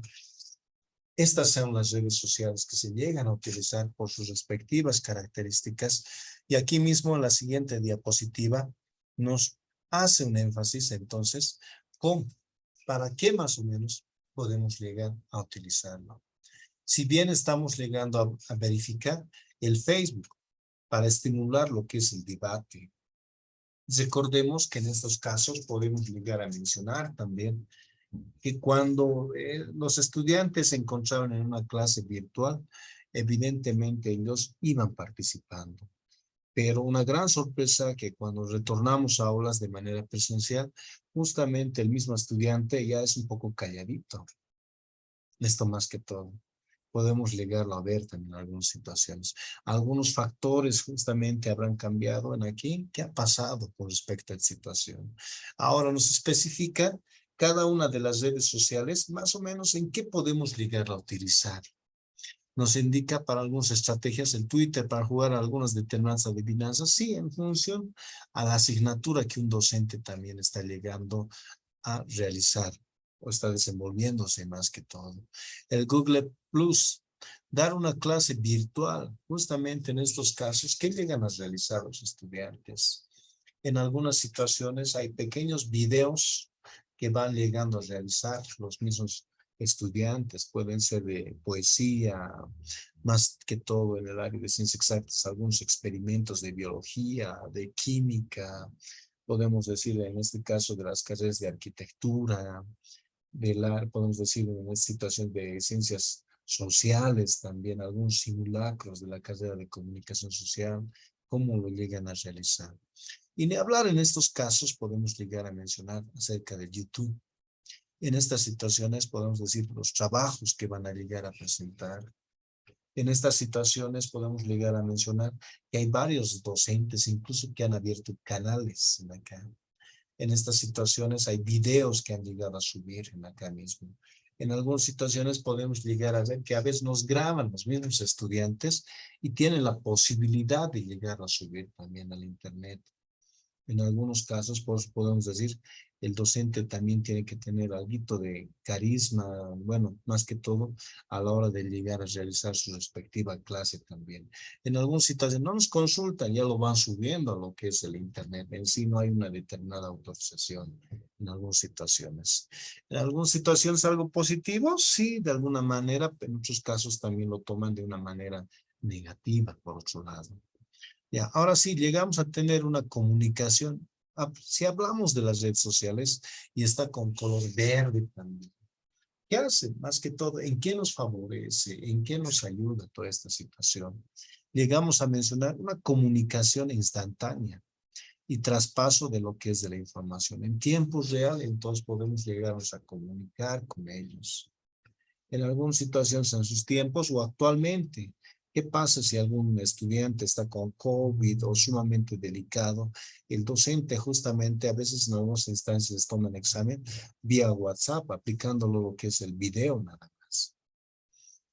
estas son las redes sociales que se llegan a utilizar por sus respectivas características. Y aquí mismo en la siguiente diapositiva nos hace un énfasis entonces con para qué más o menos podemos llegar a utilizarlo. Si bien estamos llegando a verificar el Facebook para estimular lo que es el debate. Recordemos que en estos casos podemos llegar a mencionar también que cuando los estudiantes se encontraban en una clase virtual, evidentemente ellos iban participando. Pero una gran sorpresa que cuando retornamos a aulas de manera presencial, justamente el mismo estudiante ya es un poco calladito. Esto más que todo. Podemos llegarlo a ver también en algunas situaciones. Algunos factores justamente habrán cambiado en aquí. ¿Qué ha pasado con respecto a esta situación? Ahora nos especifica cada una de las redes sociales, más o menos en qué podemos llegar a utilizar. Nos indica para algunas estrategias el Twitter para jugar a algunas determinadas adivinanzas, sí, en función a la asignatura que un docente también está llegando a realizar o está desenvolviéndose más que todo. El Google Plus, dar una clase virtual, justamente en estos casos, ¿qué llegan a realizar los estudiantes? En algunas situaciones hay pequeños videos que van llegando a realizar los mismos estudiantes, pueden ser de poesía, más que todo en el área de ciencias exactas, algunos experimentos de biología, de química, podemos decir en este caso de las carreras de arquitectura, podemos decir en esta situación de ciencias sociales también, algunos simulacros de la carrera de comunicación social, cómo lo llegan a realizar. Y ni hablar en estos casos podemos llegar a mencionar acerca de YouTube. En estas situaciones podemos decir los trabajos que van a llegar a presentar. En estas situaciones podemos llegar a mencionar que hay varios docentes incluso que han abierto canales en acá. En estas situaciones hay videos que han llegado a subir en acá mismo. En algunas situaciones podemos llegar a ver que a veces nos graban los mismos estudiantes y tienen la posibilidad de llegar a subir también al internet. En algunos casos, pues, podemos decir, el docente también tiene que tener algo de carisma, bueno, más que todo, a la hora de llegar a realizar su respectiva clase también. En algunas situaciones no nos consultan, ya lo van subiendo a lo que es el internet. En sí no hay una determinada autorización en algunas situaciones. En algunas situaciones algo positivo, sí, de alguna manera, pero en otros casos también lo toman de una manera negativa, por otro lado. Ya, ahora sí, llegamos a tener una comunicación. Si hablamos de las redes sociales y está con color verde también. ¿Qué hace? Más que todo, ¿en qué nos favorece? ¿En qué nos ayuda toda esta situación? Llegamos a mencionar una comunicación instantánea y traspaso de lo que es de la información. En tiempo real, entonces podemos llegarnos a comunicar con ellos. En algunas situaciones en sus tiempos o actualmente. ¿Qué pasa si algún estudiante está con COVID o sumamente delicado? El docente justamente a veces en algunas instancias toma el examen vía WhatsApp, aplicándolo lo que es el video nada más.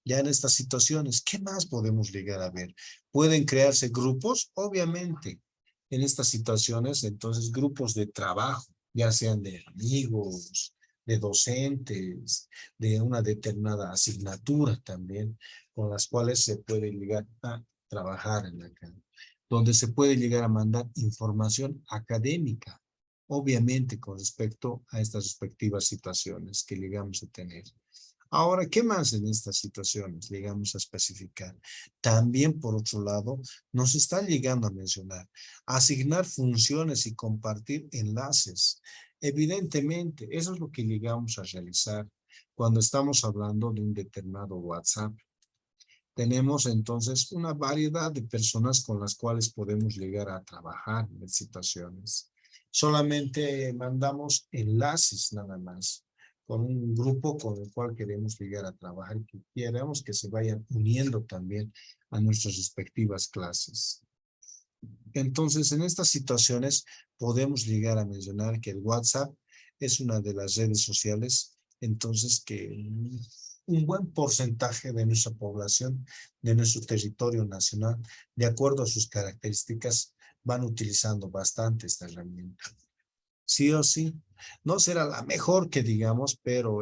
Ya en estas situaciones, ¿qué más podemos llegar a ver? ¿Pueden crearse grupos? Obviamente. En estas situaciones, entonces, grupos de trabajo, ya sean de amigos, de docentes, de una determinada asignatura también, con las cuales se puede llegar a trabajar en acá, donde se puede llegar a mandar información académica, obviamente con respecto a estas respectivas situaciones que llegamos a tener. Ahora, ¿qué más en estas situaciones llegamos a especificar? También, por otro lado, nos está llegando a mencionar asignar funciones y compartir enlaces. Evidentemente, eso es lo que llegamos a realizar cuando estamos hablando de un determinado WhatsApp. Tenemos entonces una variedad de personas con las cuales podemos llegar a trabajar en situaciones. Solamente mandamos enlaces nada más con un grupo con el cual queremos llegar a trabajar y que queremos que se vayan uniendo también a nuestras respectivas clases. Entonces, en estas situaciones podemos llegar a mencionar que el WhatsApp es una de las redes sociales, entonces que un buen porcentaje de nuestra población, de nuestro territorio nacional, de acuerdo a sus características, van utilizando bastante esta herramienta. Sí o sí, no será la mejor que digamos, pero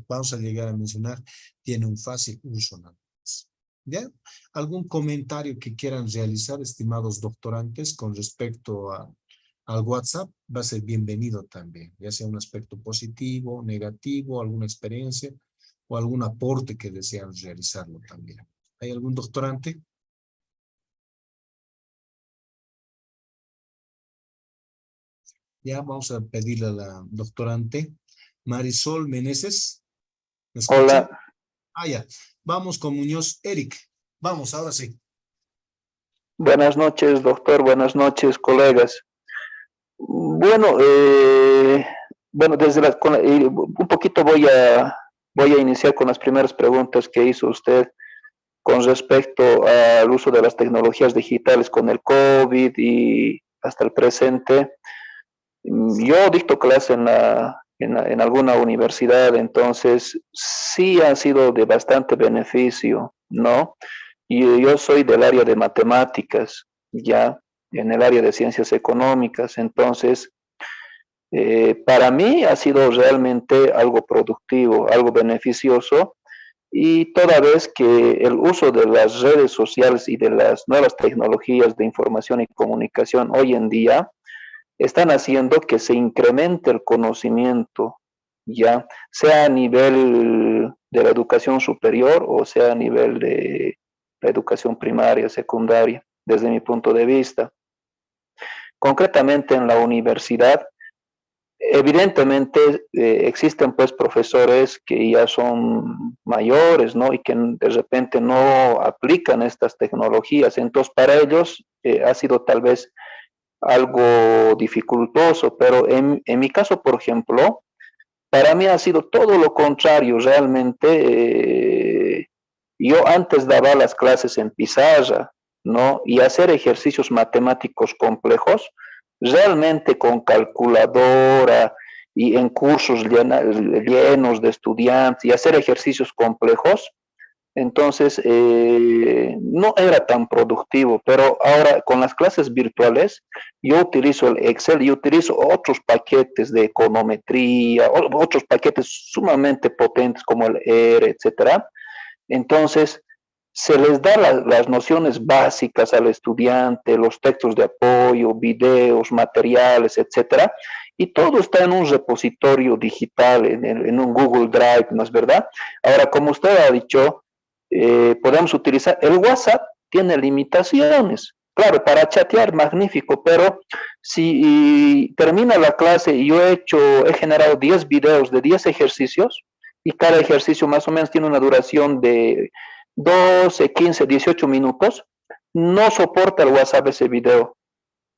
vamos a llegar a mencionar, tiene un fácil uso nada más. ¿Ya? ¿Algún comentario que quieran realizar, estimados doctorantes, con respecto al WhatsApp? Va a ser bienvenido también, ya sea un aspecto positivo, negativo, alguna experiencia o algún aporte que desean realizarlo también. ¿Hay algún doctorante? Ya vamos a pedirle a la doctorante Marisol Meneses. ¿Me escucha? Hola. Ah, ya. Vamos con Muñoz Eric. Vamos, ahora sí. Buenas noches, doctor. Buenas noches, colegas. Bueno, desde un poquito voy a iniciar con las primeras preguntas que hizo usted con respecto al uso de las tecnologías digitales con el COVID y hasta el presente. Yo dicto clase en alguna universidad, entonces sí ha sido de bastante beneficio, ¿no? Y yo soy del área de matemáticas, ya en el área de ciencias económicas, entonces para mí ha sido realmente algo productivo, algo beneficioso, y toda vez que el uso de las redes sociales y de las nuevas tecnologías de información y comunicación hoy en día están haciendo que se incremente el conocimiento, ya sea a nivel de la educación superior o sea a nivel de la educación primaria, secundaria, desde mi punto de vista. concretamente en la universidad, evidentemente existen pues profesores que ya son mayores, ¿no? Y que de repente no aplican estas tecnologías. Entonces, para ellos ha sido tal vez algo dificultoso, pero en mi caso, por ejemplo, para mí ha sido todo lo contrario. Realmente, yo antes daba las clases en pizarra, ¿no? Y hacer ejercicios matemáticos complejos, realmente con calculadora y en cursos llenos de estudiantes y hacer ejercicios complejos, entonces no era tan productivo, pero ahora con las clases virtuales yo utilizo el Excel y utilizo otros paquetes de econometría, otros paquetes sumamente potentes como el R, etcétera. Entonces, se les da las nociones básicas al estudiante, los textos de apoyo, videos, materiales, etcétera, y todo está en un repositorio digital, en un Google Drive, ¿no es verdad? Ahora, como usted ha dicho, podemos utilizar, el WhatsApp tiene limitaciones. Claro, para chatear, magnífico, pero si termina la clase y yo he generado 10 videos de 10 ejercicios, y cada ejercicio más o menos tiene una duración de 12, 15, 18 minutos, no soporta el WhatsApp ese video.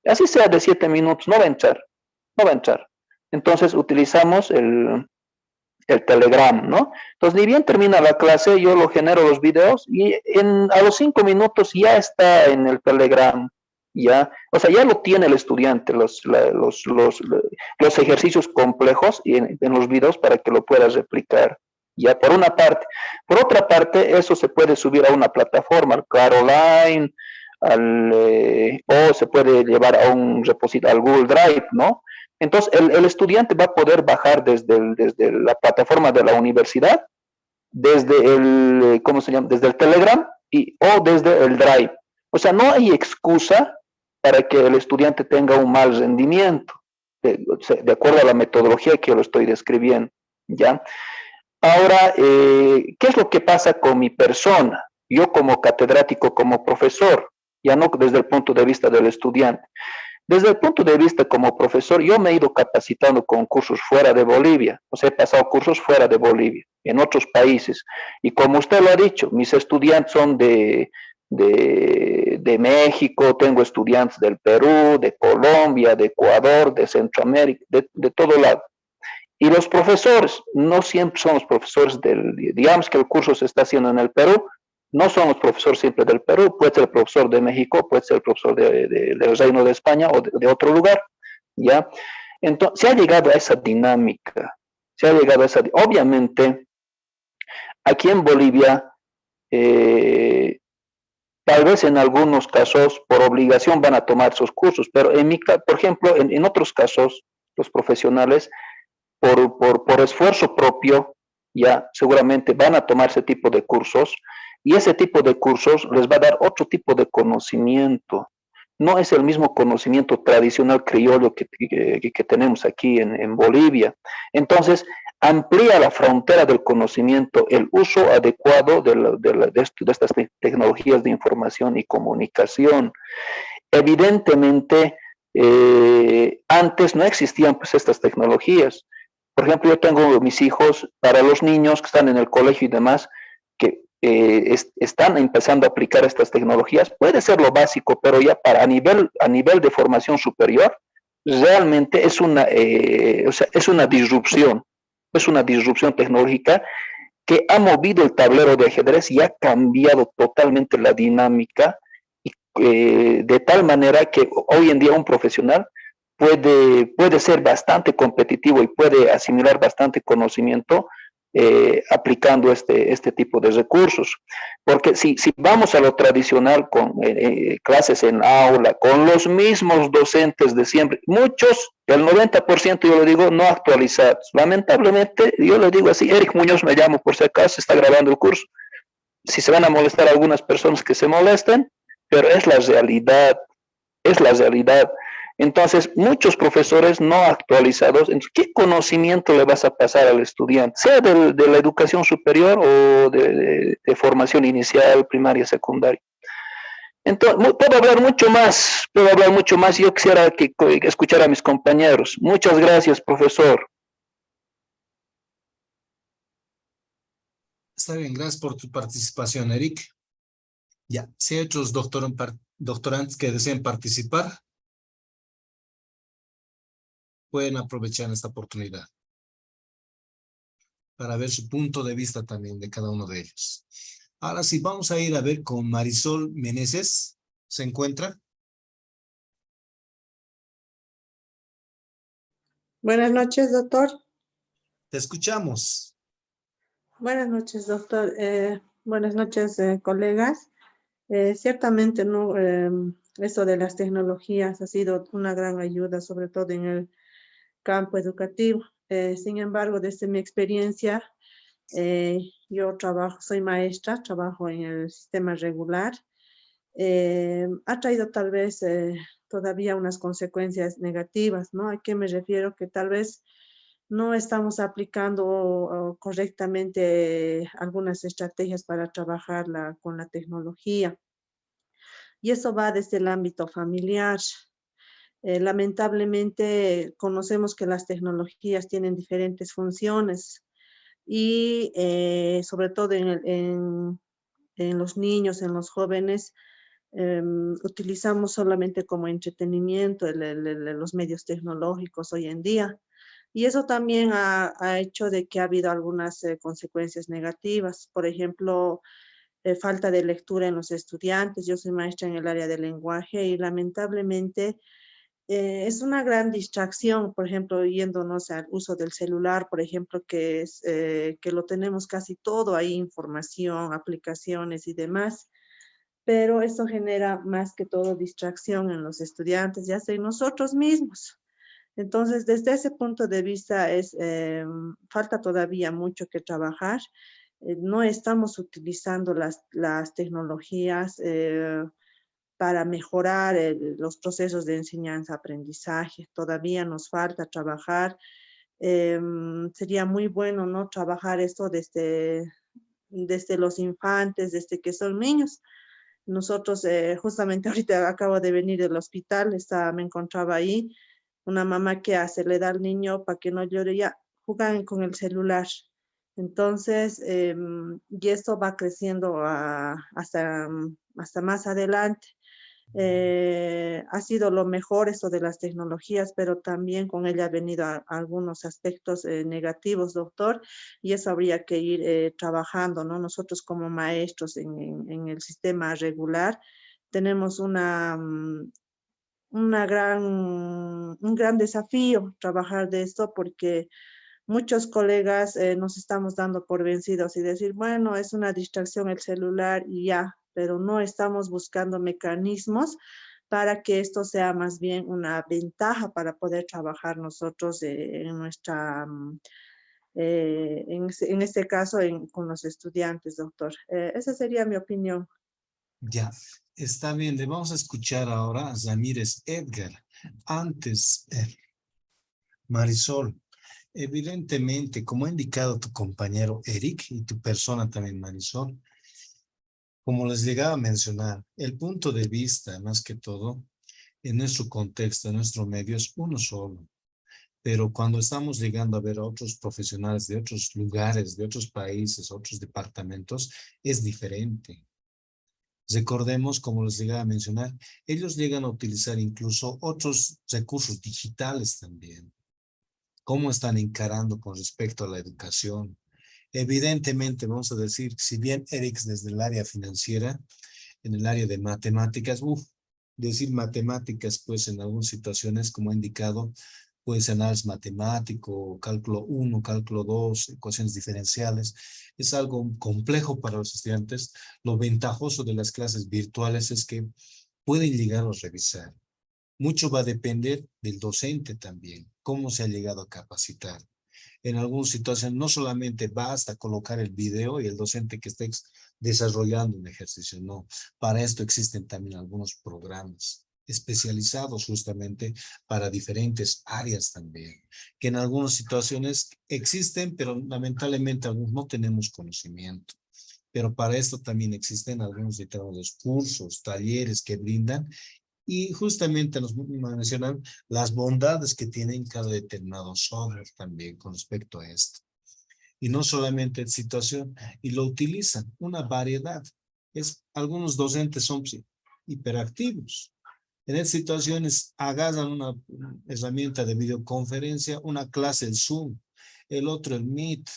Así sea de 7 minutos, no va a entrar, no va a entrar. Entonces utilizamos el Telegram, ¿no? Entonces, ni bien termina la clase, yo lo genero los videos y a los 5 minutos ya está en el Telegram, ya, o sea, ya lo tiene el estudiante, los ejercicios complejos en los videos para que lo pueda replicar, ya, por una parte. Por otra parte, eso se puede subir a una plataforma, al Caroline, o se puede llevar a un repositorio, al Google Drive, ¿no? Entonces, el estudiante va a poder bajar desde la plataforma de la universidad, desde el, ¿cómo se llama? Desde el Telegram o desde el Drive. O sea, no hay excusa para que el estudiante tenga un mal rendimiento, de acuerdo a la metodología que yo lo estoy describiendo, ¿ya? Ahora, ¿qué es lo que pasa con mi persona? Yo como catedrático, como profesor, ya no desde el punto de vista del estudiante. Desde el punto de vista como profesor, yo me he ido capacitando con cursos fuera de Bolivia, o sea, he pasado cursos fuera de Bolivia, en otros países. Y como usted lo ha dicho, mis estudiantes son de México, tengo estudiantes del Perú, de Colombia, de Ecuador, de Centroamérica, de todo lado. Y los profesores, no siempre son los profesores digamos que el curso se está haciendo en el Perú, no son los profesores siempre del Perú, puede ser el profesor de México, puede ser el profesor del Reino de España o de otro lugar, ¿ya? Entonces, se ha llegado a esa dinámica, obviamente, aquí en Bolivia, tal vez en algunos casos, por obligación van a tomar esos cursos, pero por ejemplo, en otros casos, los profesionales, por esfuerzo propio, ya seguramente van a tomar ese tipo de cursos, y ese tipo de cursos les va a dar otro tipo de conocimiento. No es el mismo conocimiento tradicional criollo que tenemos aquí en Bolivia. Entonces, amplía la frontera del conocimiento, el uso adecuado de estas tecnologías de información y comunicación. Evidentemente, antes no existían pues estas tecnologías. Por ejemplo, yo tengo mis hijos, para los niños que están en el colegio y demás, que están empezando a aplicar estas tecnologías, puede ser lo básico, pero ya a nivel de formación superior, realmente es una disrupción tecnológica que ha movido el tablero de ajedrez y ha cambiado totalmente la dinámica, de tal manera que hoy en día un profesional puede ser bastante competitivo y puede asimilar bastante conocimiento aplicando este tipo de recursos. Porque si vamos a lo tradicional con clases en aula, con los mismos docentes de siempre, muchos, el 90% yo le digo, no actualizados. Lamentablemente, yo le digo así, Eric Muñoz me llamo por si acaso, está grabando el curso. Si se van a molestar algunas personas que se molesten, pero es la realidad. Entonces, muchos profesores no actualizados, ¿qué conocimiento le vas a pasar al estudiante? Sea de la educación superior o de formación inicial, primaria, secundaria. Entonces, puedo hablar mucho más. Yo quisiera escuchar a mis compañeros. Muchas gracias, profesor. Está bien, gracias por tu participación, Eric. Ya, si hay otros doctorantes que deseen participar, pueden aprovechar esta oportunidad para ver su punto de vista también de cada uno de ellos. Ahora sí, vamos a ir a ver con Marisol Meneses. ¿Se encuentra? Buenas noches, doctor. Te escuchamos. Buenas noches, doctor. Buenas noches, colegas. Ciertamente, ¿no? Eso de las tecnologías ha sido una gran ayuda, sobre todo en el campo educativo. Sin embargo, desde mi experiencia, yo soy maestra, trabajo en el sistema regular. Ha traído tal vez todavía unas consecuencias negativas, ¿no? ¿A qué me refiero? Que tal vez no estamos aplicando correctamente algunas estrategias para trabajar con la tecnología. Y eso va desde el ámbito familiar. Lamentablemente conocemos que las tecnologías tienen diferentes funciones y sobre todo en los niños, en los jóvenes, utilizamos solamente como entretenimiento los medios tecnológicos hoy en día. Y eso también ha hecho de que ha habido algunas consecuencias negativas. Por ejemplo, falta de lectura en los estudiantes. Yo soy maestra en el área de lenguaje y lamentablemente es una gran distracción, por ejemplo, yéndonos al uso del celular, por ejemplo, que lo tenemos casi todo ahí, información, aplicaciones y demás. Pero eso genera más que todo distracción en los estudiantes, ya sea en nosotros mismos. Entonces, desde ese punto de vista, falta todavía mucho que trabajar. No estamos utilizando las tecnologías para mejorar los procesos de enseñanza-aprendizaje. Todavía nos falta trabajar. Sería muy bueno, ¿no? Trabajar esto desde los infantes, desde que son niños. Nosotros, justamente ahorita acabo de venir del hospital, me encontraba ahí, una mamá que hace, le da al niño para que no llore, ya juegan con el celular. Entonces, y esto va creciendo hasta más adelante. Ha sido lo mejor eso de las tecnologías, pero también con ella ha venido algunos aspectos negativos, doctor, y eso habría que ir trabajando, ¿no? Nosotros como maestros en el sistema regular tenemos un gran desafío trabajar de esto porque muchos colegas nos estamos dando por vencidos y decir, bueno, es una distracción el celular y ya, pero no estamos buscando mecanismos para que esto sea más bien una ventaja para poder trabajar nosotros en este caso con los estudiantes, doctor. Esa sería mi opinión. Ya, está bien. Le vamos a escuchar ahora a Ramírez Edgar. Antes, Marisol, evidentemente, como ha indicado tu compañero Eric y tu persona también, Marisol, como les llegaba a mencionar, el punto de vista, más que todo, en nuestro contexto, en nuestro medio, es uno solo. Pero cuando estamos llegando a ver a otros profesionales de otros lugares, de otros países, otros departamentos, es diferente. Recordemos, como les llegaba a mencionar, ellos llegan a utilizar incluso otros recursos digitales también. ¿Cómo están encarando con respecto a la educación? Evidentemente, vamos a decir, si bien Eric desde el área financiera, en el área de matemáticas, decir matemáticas, pues en algunas situaciones, como ha indicado, puede ser análisis matemático, cálculo 1, cálculo 2, ecuaciones diferenciales. Es algo complejo para los estudiantes. Lo ventajoso de las clases virtuales es que pueden llegar a revisar. Mucho va a depender del docente también, cómo se ha llegado a capacitar. En alguna situación no solamente basta colocar el video y el docente que esté desarrollando un ejercicio, no. Para esto existen también algunos programas especializados justamente para diferentes áreas también, que en algunas situaciones existen, pero lamentablemente algunos no tenemos conocimiento. pero para esto también existen algunos determinados cursos, talleres que brindan y justamente nos mencionan las bondades que tienen cada determinado software también con respecto a esto. Y no solamente en situación, y lo utilizan una variedad. Algunos docentes son hiperactivos. En estas situaciones agarran una herramienta de videoconferencia, una clase el Zoom, el otro el Meet,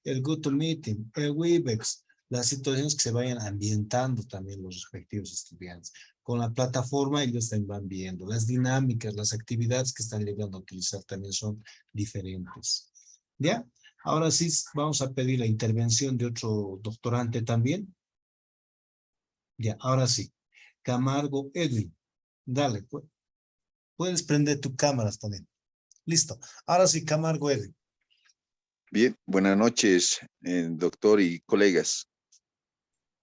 el GoToMeeting, el Webex, las situaciones que se vayan ambientando también los respectivos estudiantes. Con la plataforma ellos también van viendo, las dinámicas, las actividades que están llegando a utilizar también son diferentes. ¿Ya? Ahora sí vamos a pedir la intervención de otro doctorante también. Ya, ahora sí. Camargo Edwin. Dale, puedes prender tu cámara también. Listo. Ahora sí, Camargo Edwin. Bien, buenas noches, doctor y colegas.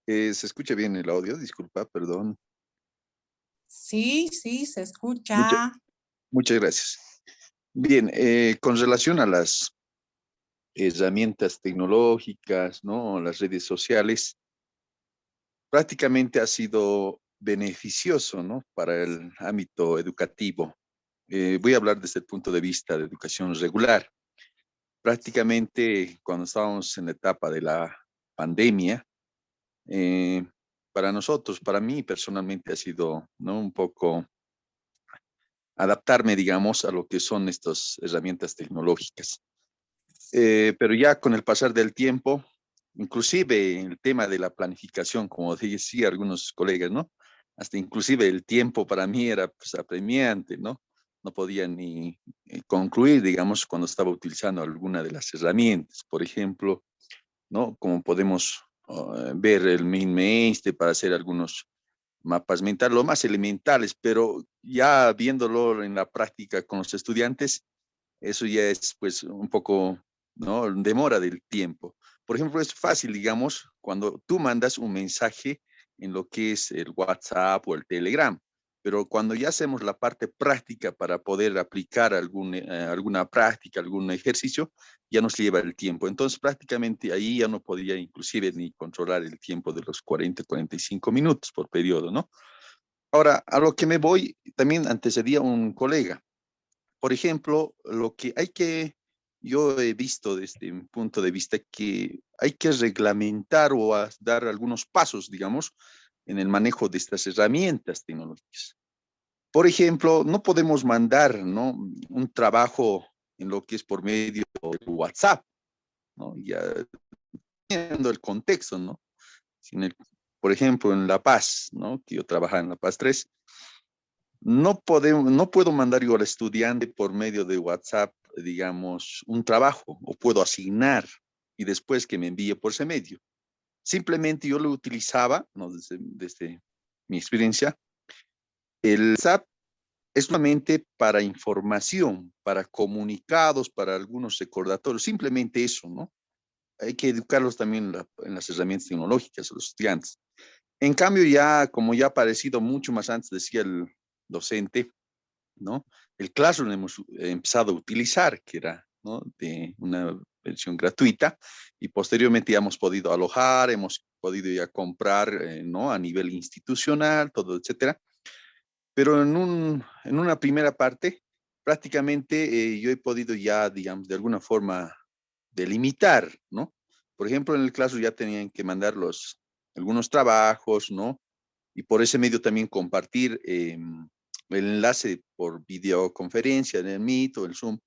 ¿Se escucha bien el audio? Disculpa, perdón. Sí, sí, se escucha. Muchas gracias. Bien, con relación a las herramientas tecnológicas, ¿no? Las redes sociales, prácticamente ha sido beneficioso, ¿no? Para el ámbito educativo. Voy a hablar desde el punto de vista de educación regular. Prácticamente cuando estábamos en la etapa de la pandemia, para nosotros, para mí personalmente ha sido, ¿no? Un poco adaptarme, digamos, a lo que son estas herramientas tecnológicas. Pero ya con el pasar del tiempo, inclusive el tema de la planificación, como decía algunos colegas, ¿no? Hasta inclusive el tiempo para mí era pues, apremiante, ¿no? No podía ni concluir, digamos, cuando estaba utilizando alguna de las herramientas. Por ejemplo, ¿no? Como podemos ver el MinMaste para hacer algunos mapas mentales, lo más elementales, pero ya viéndolo en la práctica con los estudiantes, eso ya es pues un poco, ¿no? Demora del tiempo. Por ejemplo, es fácil, digamos, cuando tú mandas un mensaje en lo que es el WhatsApp o el Telegram, pero cuando ya hacemos la parte práctica para poder aplicar alguna práctica, algún ejercicio, ya nos lleva el tiempo. Entonces, prácticamente ahí ya no podía inclusive ni controlar el tiempo de los 40, 45 minutos por periodo, ¿no? Ahora, a lo que me voy, también antecedía un colega. Por ejemplo, yo he visto desde mi punto de vista que hay que reglamentar o dar algunos pasos, digamos, en el manejo de estas herramientas tecnológicas. Por ejemplo, no podemos mandar, ¿no? Un trabajo en lo que es por medio de WhatsApp, ¿no? Ya viendo el contexto, ¿no? Por ejemplo, en La Paz, ¿no? Que yo trabajaba en La Paz 3, no puedo mandar yo al estudiante por medio de WhatsApp, digamos, un trabajo, o puedo asignar y después que me envíe por ese medio. Simplemente yo lo utilizaba, ¿no? Desde mi experiencia, el WhatsApp es solamente para información, para comunicados, para algunos recordatorios, simplemente eso, ¿no? Hay que educarlos también en las herramientas tecnológicas a los estudiantes. En cambio, como ya ha aparecido mucho más antes, decía el docente, ¿no? El Classroom hemos empezado a utilizar, que era, ¿no? De una versión gratuita, y posteriormente ya hemos podido alojar, hemos podido ya comprar, ¿no? A nivel institucional, todo, etcétera. Pero en una primera parte, prácticamente yo he podido ya, digamos, de alguna forma delimitar, ¿no? Por ejemplo, en el Classroom ya tenían que mandar algunos trabajos, ¿no? Y por ese medio también compartir el enlace por videoconferencia, en el Meet o el Zoom,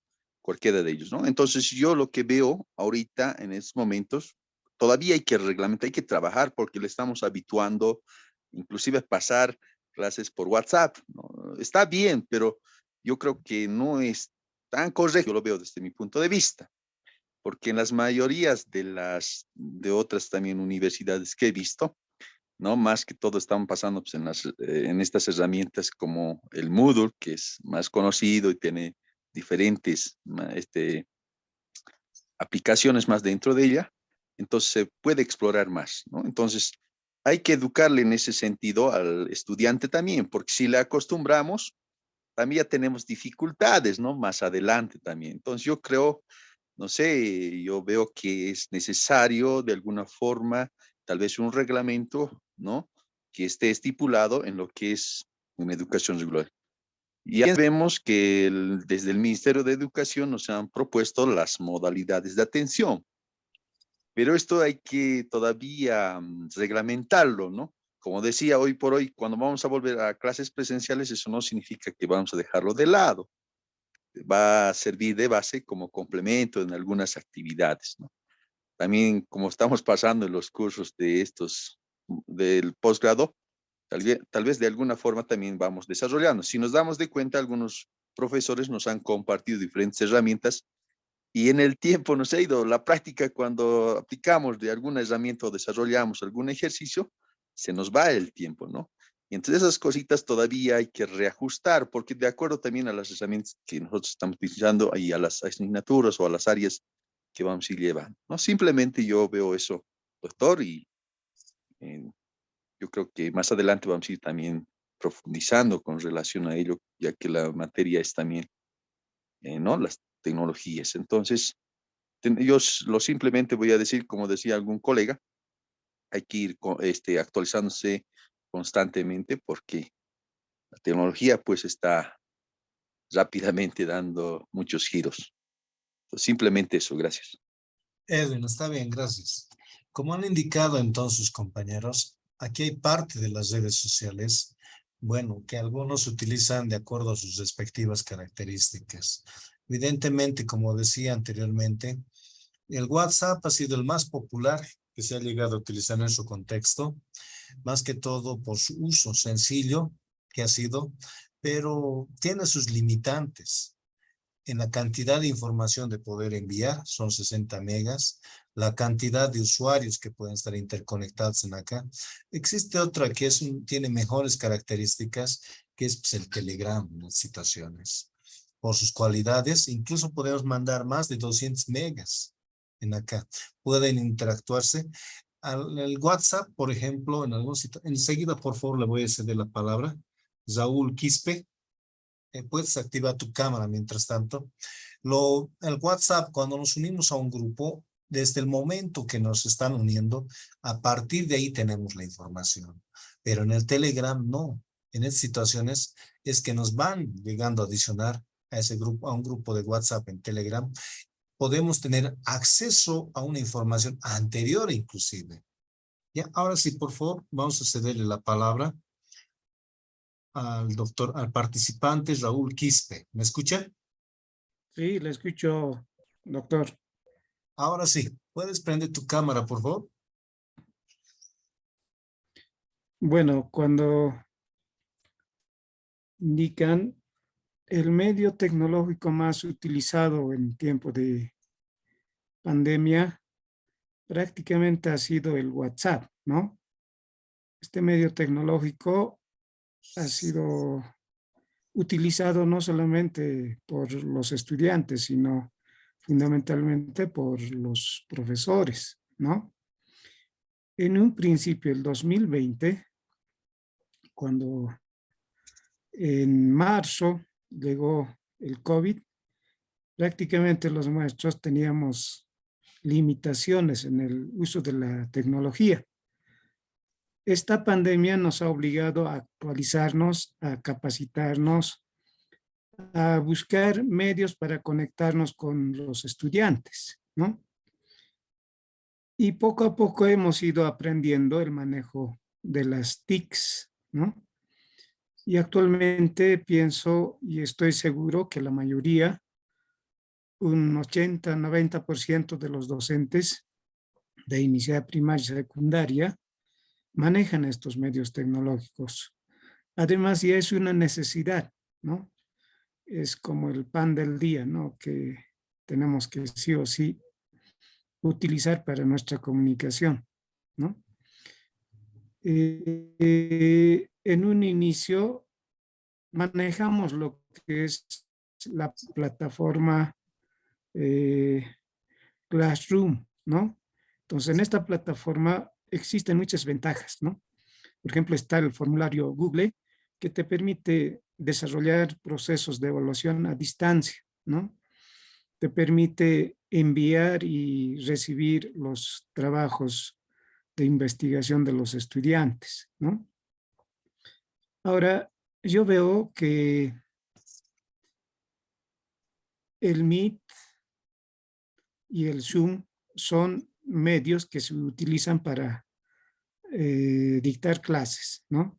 cualquiera de ellos, ¿no? Entonces yo lo que veo ahorita en estos momentos, todavía hay que reglamentar, hay que trabajar porque le estamos habituando, inclusive a pasar clases por WhatsApp, ¿no? Está bien, pero yo creo que no es tan correcto, yo lo veo desde mi punto de vista, porque en las mayorías de otras también universidades que he visto, ¿no? Más que todo están pasando pues, en estas herramientas como el Moodle, que es más conocido y tiene diferentes aplicaciones más dentro de ella, entonces se puede explorar más, ¿no? Entonces hay que educarle en ese sentido al estudiante también, porque si le acostumbramos, también ya tenemos dificultades, ¿no? Más adelante también. Entonces yo creo, no sé, yo veo que es necesario de alguna forma tal vez un reglamento, ¿no? Que esté estipulado en lo que es una educación regular. Y ya vemos que desde el Ministerio de Educación nos han propuesto las modalidades de atención, pero esto hay que todavía reglamentarlo, ¿no? Como decía, hoy por hoy, cuando vamos a volver a clases presenciales, eso no significa que vamos a dejarlo de lado. Va a servir de base como complemento en algunas actividades, ¿no? También, como estamos pasando en los cursos de estos, del posgrado, tal vez de alguna forma también vamos desarrollando. Si nos damos de cuenta, algunos profesores nos han compartido diferentes herramientas y en el tiempo nos ha ido la práctica cuando aplicamos de alguna herramienta o desarrollamos algún ejercicio, se nos va el tiempo, ¿no? Y entre esas cositas todavía hay que reajustar, porque de acuerdo también a las herramientas que nosotros estamos utilizando y a las asignaturas o a las áreas que vamos a ir llevando, ¿no? Simplemente yo veo eso, doctor, y yo creo que más adelante vamos a ir también profundizando con relación a ello, ya que la materia es también, ¿no? Las tecnologías. Entonces, yo lo simplemente voy a decir, como decía algún colega, hay que ir actualizándose constantemente porque la tecnología pues está rápidamente dando muchos giros. Entonces, simplemente eso, gracias. Edwin, está bien, gracias. Como han indicado entonces sus compañeros, aquí hay parte de las redes sociales, bueno, que algunos utilizan de acuerdo a sus respectivas características. Evidentemente, como decía anteriormente, el WhatsApp ha sido el más popular que se ha llegado a utilizar en su contexto, más que todo por su uso sencillo que ha sido, pero tiene sus limitantes en la cantidad de información de poder enviar, son 60 megas, la cantidad de usuarios que pueden estar interconectados en acá. Existe otra que tiene mejores características, que es pues, el Telegram en las situaciones. Por sus cualidades, incluso podemos mandar más de 200 megas en acá. Pueden interactuarse. El WhatsApp, por ejemplo, en algún sitio, enseguida, por favor, le voy a ceder la palabra. Raúl Quispe. Puedes activar tu cámara mientras tanto. El WhatsApp, cuando nos unimos a un grupo, desde el momento que nos están uniendo, a partir de ahí tenemos la información. Pero en el Telegram no. En esas situaciones es que nos van llegando a adicionar a ese grupo, a un grupo de WhatsApp en Telegram. Podemos tener acceso a una información anterior inclusive. Ya, ahora sí, por favor, vamos a cederle la palabra al participante Raúl Quispe. ¿Me escucha? Sí, le escucho, doctor. Ahora sí, ¿puedes prender tu cámara, por favor? Bueno, cuando indican el medio tecnológico más utilizado en tiempo de pandemia, prácticamente ha sido el WhatsApp, ¿no? Este medio tecnológico ha sido utilizado no solamente por los estudiantes, sino fundamentalmente por los profesores, ¿no? En un principio, el 2020, cuando en marzo llegó el COVID, prácticamente los maestros teníamos limitaciones en el uso de la tecnología. Esta pandemia nos ha obligado a actualizarnos, a capacitarnos, a buscar medios para conectarnos con los estudiantes, ¿no? Y poco a poco hemos ido aprendiendo el manejo de las TICs, ¿no? Y actualmente pienso y estoy seguro que la mayoría, un 80-90% de los docentes de iniciación primaria y secundaria manejan estos medios tecnológicos. Además, ya es una necesidad, ¿no? Es como el pan del día, ¿no? Que tenemos que sí o sí utilizar para nuestra comunicación, ¿no? En un inicio manejamos lo que es la plataforma Classroom, ¿no? Entonces, en esta plataforma existen muchas ventajas, ¿no? Por ejemplo, está el formulario Google, que te permite desarrollar procesos de evaluación a distancia, ¿no? Te permite enviar y recibir los trabajos de investigación de los estudiantes, ¿no? Ahora, yo veo que el Meet y el Zoom son medios que se utilizan para dictar clases, ¿no?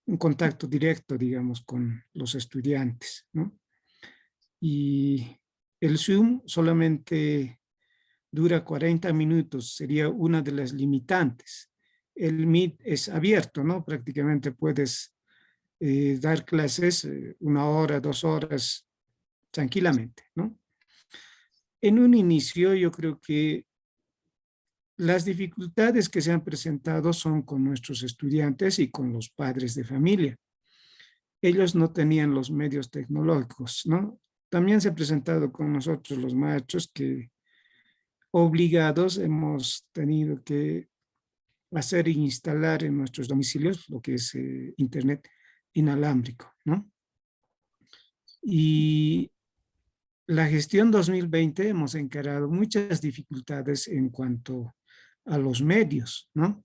Un contacto directo, digamos, con los estudiantes, ¿no? Y el Zoom solamente dura 40 minutos, sería una de las limitantes. El Meet es abierto, ¿no? Prácticamente puedes dar clases 1 hora, 2 horas, tranquilamente, ¿no? En un inicio yo creo que las dificultades que se han presentado son con nuestros estudiantes y con los padres de familia. Ellos no tenían los medios tecnológicos, ¿no? También se ha presentado con nosotros los maestros que obligados hemos tenido que hacer e instalar en nuestros domicilios lo que es Internet inalámbrico, ¿no? Y la gestión 2020 hemos encarado muchas dificultades en cuanto a los medios, ¿no?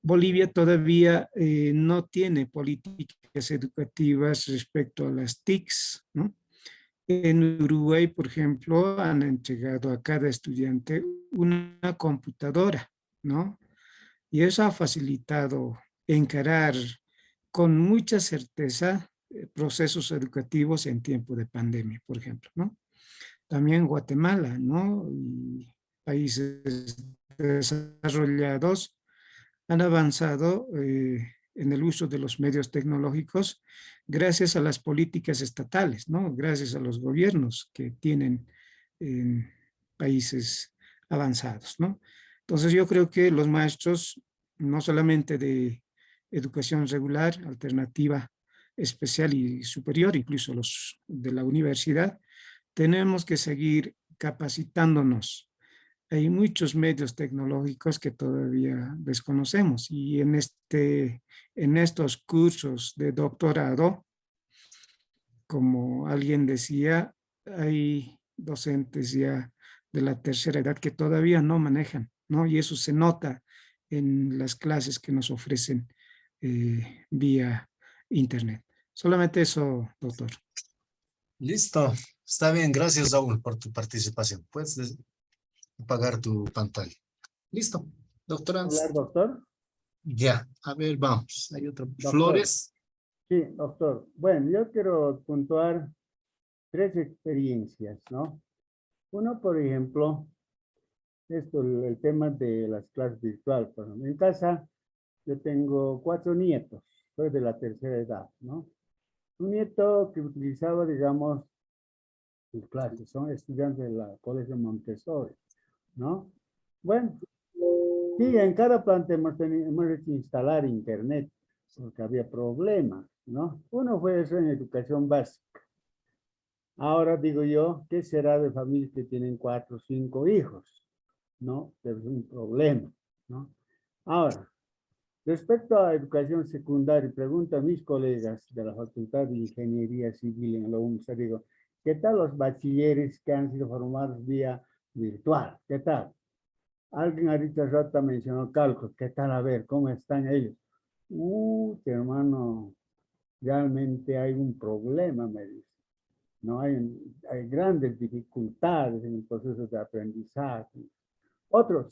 Bolivia todavía no tiene políticas educativas respecto a las TICs, ¿no? En Uruguay, por ejemplo, han entregado a cada estudiante una computadora, ¿no? Y eso ha facilitado encarar con mucha certeza procesos educativos en tiempo de pandemia, por ejemplo, ¿no? También Guatemala, ¿no? Y países desarrollados han avanzado en el uso de los medios tecnológicos gracias a las políticas estatales, ¿no? Gracias a los gobiernos que tienen países avanzados, ¿no? Entonces yo creo que los maestros, no solamente de educación regular, alternativa, especial y superior, incluso los de la universidad, tenemos que seguir capacitándonos. Hay muchos medios tecnológicos que todavía desconocemos y en estos cursos de doctorado, como alguien decía, hay docentes ya de la tercera edad que todavía no manejan, ¿no? Y eso se nota en las clases que nos ofrecen vía internet. Solamente eso, doctor. Listo. Está bien. Gracias, Raúl, por tu participación. Puedes apagar tu pantalla. Listo. Doctora. ¿Hablar, doctor? Ya. A ver, vamos. Hay otra. Doctor. Flores. Sí, doctor. Bueno, yo quiero puntuar 3 experiencias, ¿no? Uno, por ejemplo, el tema de las clases virtuales. Por ejemplo, en casa yo tengo 4 nietos, soy de la tercera edad, ¿no? Un nieto que utilizaba, digamos, sus clases, son estudiantes del Colegio Montessori, ¿no? Bueno, sí, en cada planta hemos hecho instalar internet, porque había problemas, ¿no? Uno fue eso en educación básica. Ahora digo yo, ¿qué será de familias que tienen 4 o 5 hijos? ¿No? Es un problema, ¿no? Ahora, respecto a educación secundaria, pregunto a mis colegas de la Facultad de Ingeniería Civil en la UNSA, digo, ¿qué tal los bachilleres que han sido formados vía virtual? ¿Qué tal? Alguien ahorita rato mencionó cálculos, ¿qué tal? A ver, ¿cómo están ellos? Hermano, realmente hay un problema, me dice. No hay grandes dificultades en el proceso de aprendizaje. Otro,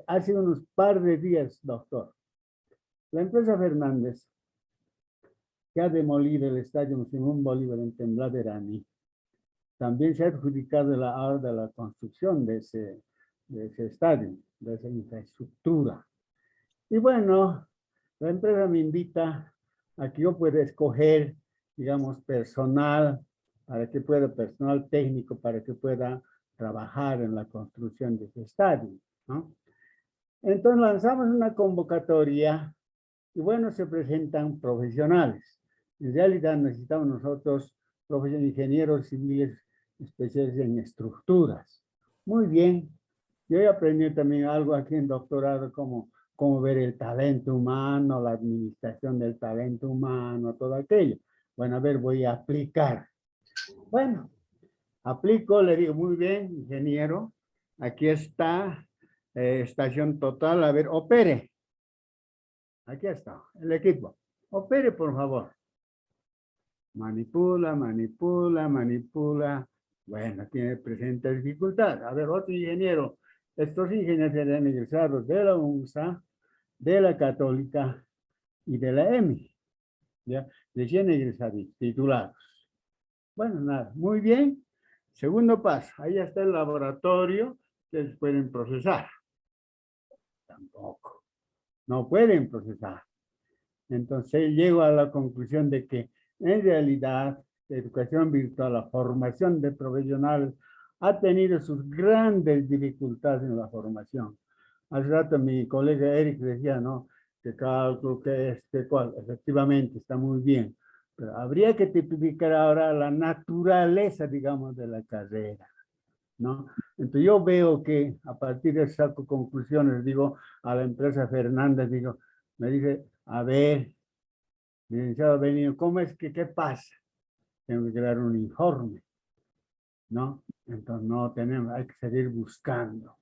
hace unos par de días, doctor, la empresa Fernández, que ha demolido el estadio Simón Bolívar en Tembladerani, también se ha adjudicado la obra de la construcción de ese estadio, de esa infraestructura. Y bueno, la empresa me invita a que yo pueda escoger, digamos, personal técnico, para que pueda trabajar en la construcción de ese estadio, ¿no? Entonces lanzamos una convocatoria y bueno, se presentan profesionales. En realidad necesitamos nosotros ingenieros civiles especiales en estructuras. Muy bien. Yo he aprendido también algo aquí en doctorado, cómo ver el talento humano, la administración del talento humano, todo aquello. Bueno, a ver, voy a aplicar. Bueno, aplico, le digo, muy bien, ingeniero, aquí está estación total, a ver, opere. Aquí está, el equipo. Opere, por favor. Manipula, manipula, manipula. Bueno, tiene presente dificultad. A ver, otro ingeniero. Estos ingenieros serán egresados de la UNSA, de la Católica y de la EMI. ¿Ya? Recién egresados, titulados. Bueno, nada, muy bien. Segundo paso, ahí está el laboratorio que se pueden procesar. Tampoco. No pueden procesar. Entonces llego a la conclusión de que en realidad la educación virtual, la formación de profesionales ha tenido sus grandes dificultades en la formación. Hace rato mi colega Eric decía, ¿no? Que cálculo, que es, que cual. Efectivamente, está muy bien. Pero habría que tipificar ahora la naturaleza, digamos, de la carrera, ¿no? Entonces yo veo que a partir de saco conclusiones, digo, a la empresa Fernández, digo, me dice, a ver, licenciado Benito, ¿cómo es que qué pasa? Tengo que dar un informe, ¿no? Entonces no tenemos, hay que seguir buscando.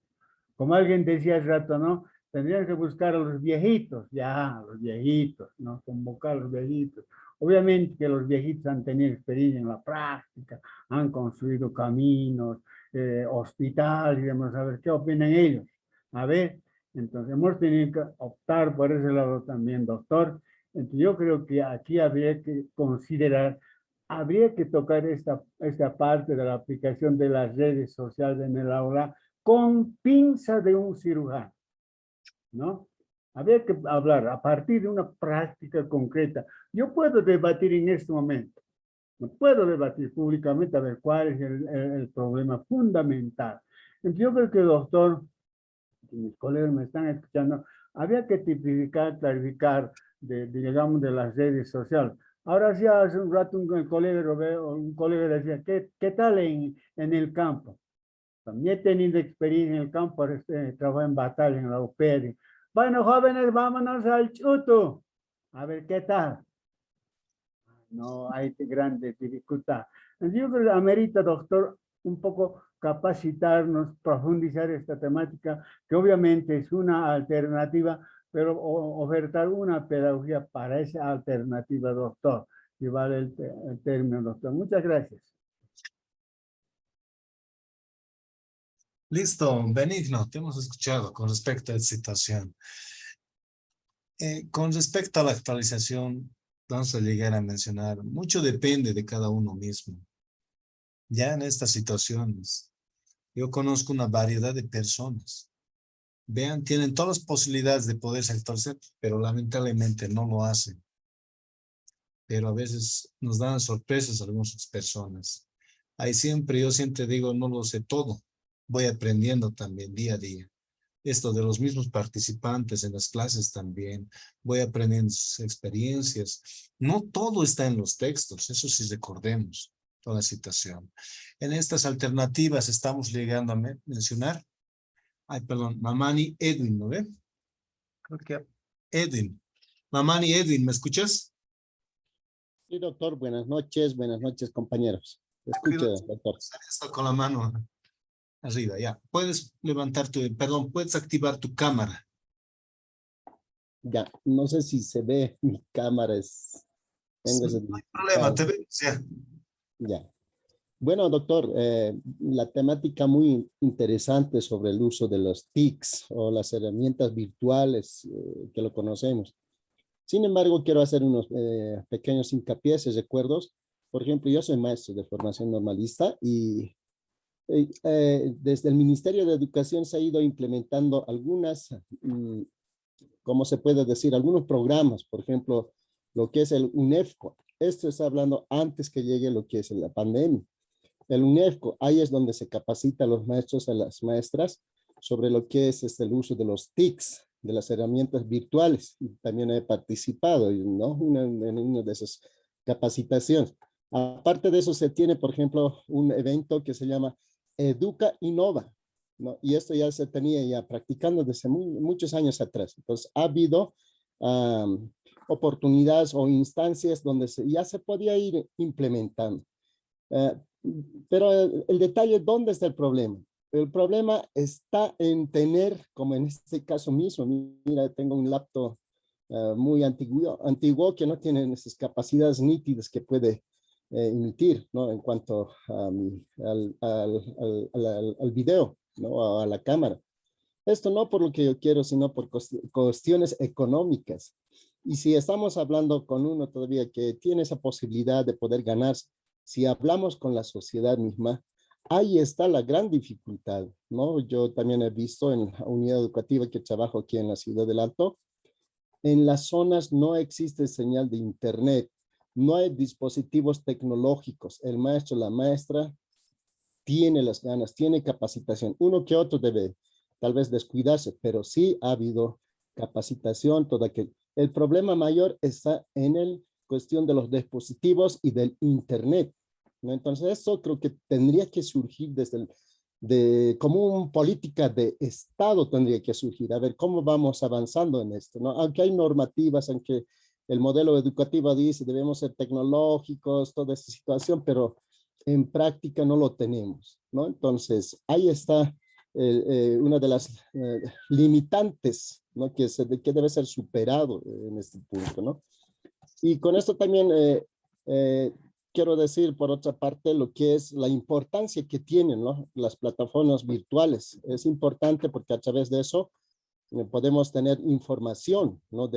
Como alguien decía hace rato, ¿no? Tendrían que buscar a los viejitos, ya, a los viejitos, ¿no? Convocar a los viejitos. Obviamente que los viejitos han tenido experiencia en la práctica, han construido caminos, hospitales, y demás, a ver qué opinan ellos. A ver, entonces hemos tenido que optar por ese lado también, doctor. Entonces yo creo que aquí habría que considerar, habría que tocar esta parte de la aplicación de las redes sociales en el aula con pinza de un cirujano, ¿no? Habría que hablar a partir de una práctica concreta. Yo puedo debatir en este momento, no puedo debatir públicamente a ver cuál es el problema fundamental. Entonces yo creo que, doctor, mis colegas me están escuchando, había que tipificar, clarificar, digamos, de las redes sociales. Ahora sí, hace un rato un colega decía, ¿qué tal en el campo? También he tenido experiencia en el campo, trabajo en batalla en la UPR. Bueno, jóvenes, vámonos al chuto. A ver, ¿qué tal? No hay grandes dificultades. Yo creo que amerita, doctor, un poco capacitarnos, profundizar esta temática, que obviamente es una alternativa, pero ofertar una pedagogía para esa alternativa, doctor. Y vale el término, doctor. Muchas gracias. Listo, Benigno, te hemos escuchado con respecto a esta situación. Con respecto a la actualización, vamos a llegar a mencionar, mucho depende de cada uno mismo. Ya en estas situaciones, yo conozco una variedad de personas. Vean, tienen todas las posibilidades de poderse actualizar, pero lamentablemente no lo hacen. Pero a veces nos dan sorpresas algunas personas. Ahí yo siempre digo, no lo sé todo. Voy aprendiendo también día a día. Esto de los mismos participantes en las clases también. Voy aprendiendo sus experiencias. No todo está en los textos, eso sí recordemos toda la situación. En estas alternativas estamos llegando a mencionar. Ay, perdón, Mamani Edwin, ¿no ve? Creo que Edwin. Mamani Edwin, ¿me escuchas? Sí, doctor, buenas noches, compañeros. Escuche, doctor. Está con la mano arriba, ya. Puedes levantar puedes activar tu cámara. Ya, no sé si se ve mi cámara. Tengo ese no hay problema, te vemos ya. Ya. Bueno, doctor, la temática muy interesante sobre el uso de los TICs o las herramientas virtuales que lo conocemos. Sin embargo, quiero hacer unos pequeños hincapiés, recuerdos. Por ejemplo, yo soy maestro de formación normalista y desde el Ministerio de Educación se ha ido implementando algunas, ¿cómo se puede decir? Algunos programas, por ejemplo, lo que es el UNEFCO. Esto está hablando antes que llegue lo que es la pandemia. El UNEFCO, ahí es donde se capacita a los maestros, a las maestras, sobre lo que es el uso de los TICs, de las herramientas virtuales. También he participado, ¿no? en una de esas capacitaciones. Aparte de eso, se tiene, por ejemplo, un evento que se llama Educa Innova, ¿no? Y esto ya se tenía ya practicando desde muchos años atrás. Entonces, ha habido oportunidades o instancias donde ya se podía ir implementando. Pero el detalle, ¿dónde está el problema? el problema está en tener, como en este caso mismo, mira, tengo un laptop muy antiguo que no tiene esas capacidades nítidas que puede emitir, ¿no? En cuanto a al video, ¿no? A la cámara. Esto no por lo que yo quiero, sino por cuestiones económicas. Y si estamos hablando con uno todavía que tiene esa posibilidad de poder ganarse, si hablamos con la sociedad misma, ahí está la gran dificultad, ¿no? Yo también he visto en la unidad educativa que trabajo aquí en la ciudad del Alto, en las zonas no existe señal de internet, no hay dispositivos tecnológicos. El maestro, la maestra tiene las ganas, tiene capacitación. Uno que otro debe tal vez descuidarse, pero sí ha habido capacitación, todo aquello. El problema mayor está en la cuestión de los dispositivos y del internet, ¿no? Entonces eso creo que tendría que surgir desde como una política de Estado tendría que surgir. A ver, ¿cómo vamos avanzando en esto, ¿no? Aunque hay normativas, aunque el modelo educativo dice debemos ser tecnológicos, toda esta situación, pero en práctica no lo tenemos, ¿no? Entonces, ahí está una de las limitantes, ¿no? Que debe ser superado en este punto, ¿no? Y con esto también quiero decir, por otra parte, lo que es la importancia que tienen, ¿no? Las plataformas virtuales. Es importante porque a través de eso podemos tener información, ¿no?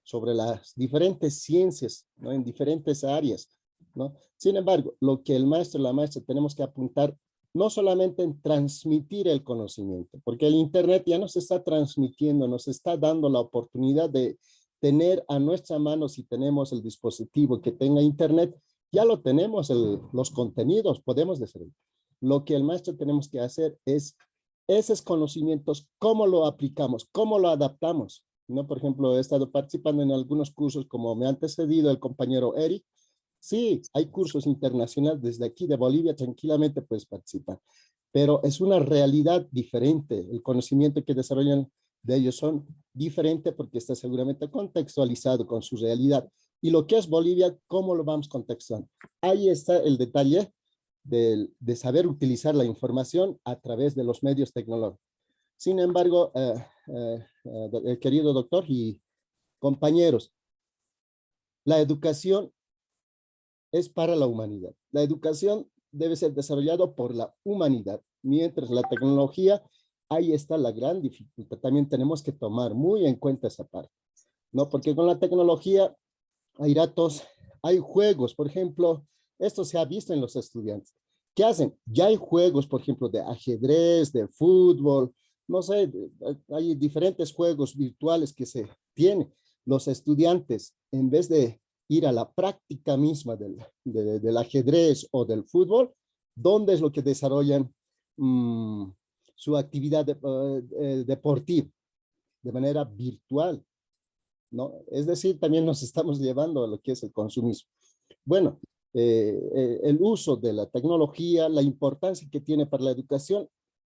Sobre las diferentes ciencias, ¿no? En diferentes áreas, ¿no? Sin embargo, lo que el maestro y la maestra tenemos que apuntar no solamente en transmitir el conocimiento, porque el internet ya nos está transmitiendo, nos está dando la oportunidad de tener a nuestra mano, si tenemos el dispositivo que tenga internet, ya lo tenemos, los contenidos, podemos decir. Lo que el maestro tenemos que hacer es esos conocimientos, cómo lo aplicamos, cómo lo adaptamos, ¿no? Por ejemplo, he estado participando en algunos cursos, como me ha antecedido el compañero Eric. Sí, hay cursos internacionales desde aquí de Bolivia, tranquilamente puedes participar, pero es una realidad diferente. El conocimiento que desarrollan de ellos son diferente porque está seguramente contextualizado con su realidad. Y lo que es Bolivia, ¿cómo lo vamos contextualizando? Ahí está el detalle de saber utilizar la información a través de los medios tecnológicos. Sin embargo, querido doctor y compañeros, la educación es para la humanidad. La educación debe ser desarrollada por la humanidad, mientras la tecnología, ahí está la gran dificultad. También tenemos que tomar muy en cuenta esa parte, ¿no? Porque con la tecnología hay datos, hay juegos, por ejemplo, esto se ha visto en los estudiantes. ¿Qué hacen? Ya hay juegos, por ejemplo, de ajedrez, de fútbol, no sé, hay diferentes juegos virtuales que se tienen. Los estudiantes, en vez de ir a la práctica misma del ajedrez o del fútbol, ¿dónde es lo que desarrollan su actividad deportiva? De manera virtual, ¿no? Es decir, también nos estamos llevando a lo que es el consumismo. Bueno, el uso de la tecnología, la importancia que tiene para la educación,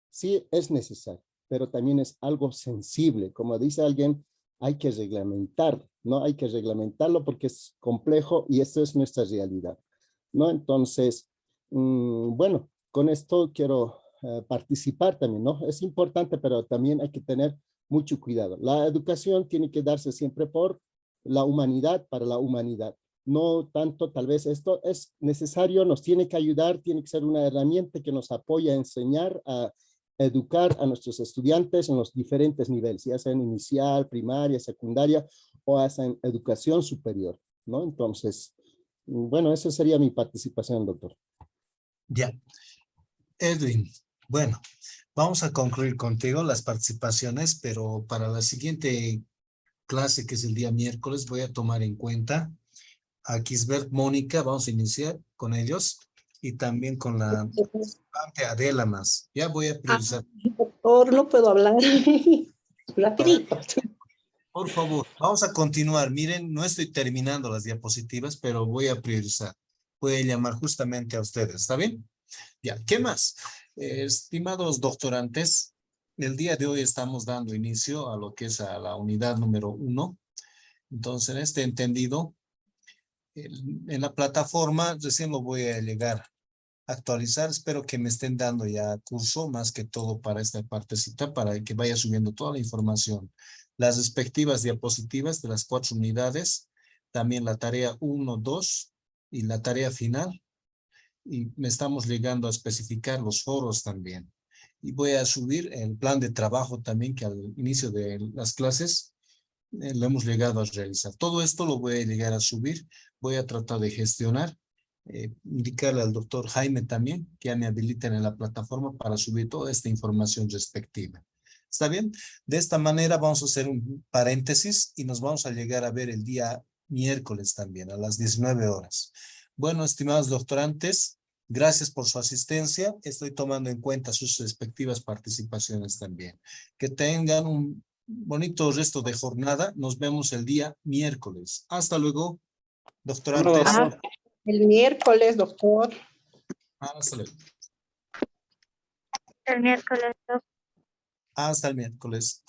sí es necesario, pero también es algo sensible. Como dice alguien, hay que reglamentarlo, ¿no? Hay que reglamentarlo porque es complejo y esto es nuestra realidad, ¿no? Entonces, bueno, con esto quiero participar también, ¿no? Es importante, pero también hay que tener mucho cuidado. La educación tiene que darse siempre por la humanidad, para la humanidad. No tanto, tal vez esto es necesario, nos tiene que ayudar, tiene que ser una herramienta que nos apoya a enseñar, a educar a nuestros estudiantes en los diferentes niveles, ya sea en inicial, primaria, secundaria o hasta en educación superior, ¿no? Entonces, bueno, esa sería mi participación, doctor. Ya. Edwin, bueno, vamos a concluir contigo las participaciones, pero para la siguiente clase, que es el día miércoles, voy a tomar en cuenta a Kisbert, Mónica, vamos a iniciar con ellos, y también con la participante Adela más. Ya voy a priorizar. Doctor, no puedo hablar. Rapidito. Por favor, vamos a continuar. Miren, no estoy terminando las diapositivas, pero voy a priorizar. Voy a llamar justamente a ustedes, ¿está bien? Ya, ¿qué más? Estimados doctorantes, el día de hoy estamos dando inicio a lo que es a la unidad número 1. Entonces, en este entendido, en la plataforma, recién lo voy a llegar actualizar. Espero que me estén dando ya curso, más que todo para esta partecita, para que vaya subiendo toda la información. Las respectivas diapositivas de las 4 unidades, también la tarea 1, 2 y la tarea final. Y me estamos llegando a especificar los foros también. Y voy a subir el plan de trabajo también, que al inicio de las clases lo hemos llegado a realizar. Todo esto lo voy a llegar a subir. Voy a tratar de gestionar, indicarle al doctor Jaime también que ya me habiliten en la plataforma para subir toda esta información respectiva. ¿Está bien? De esta manera vamos a hacer un paréntesis y nos vamos a llegar a ver el día miércoles también a las 19 horas. Bueno, estimados doctorantes, gracias por su asistencia. Estoy tomando en cuenta sus respectivas participaciones también. Que tengan un bonito resto de jornada. Nos vemos el día miércoles. Hasta luego, doctorantes. El miércoles, doctor. Hasta luego. El miércoles. Hasta el miércoles.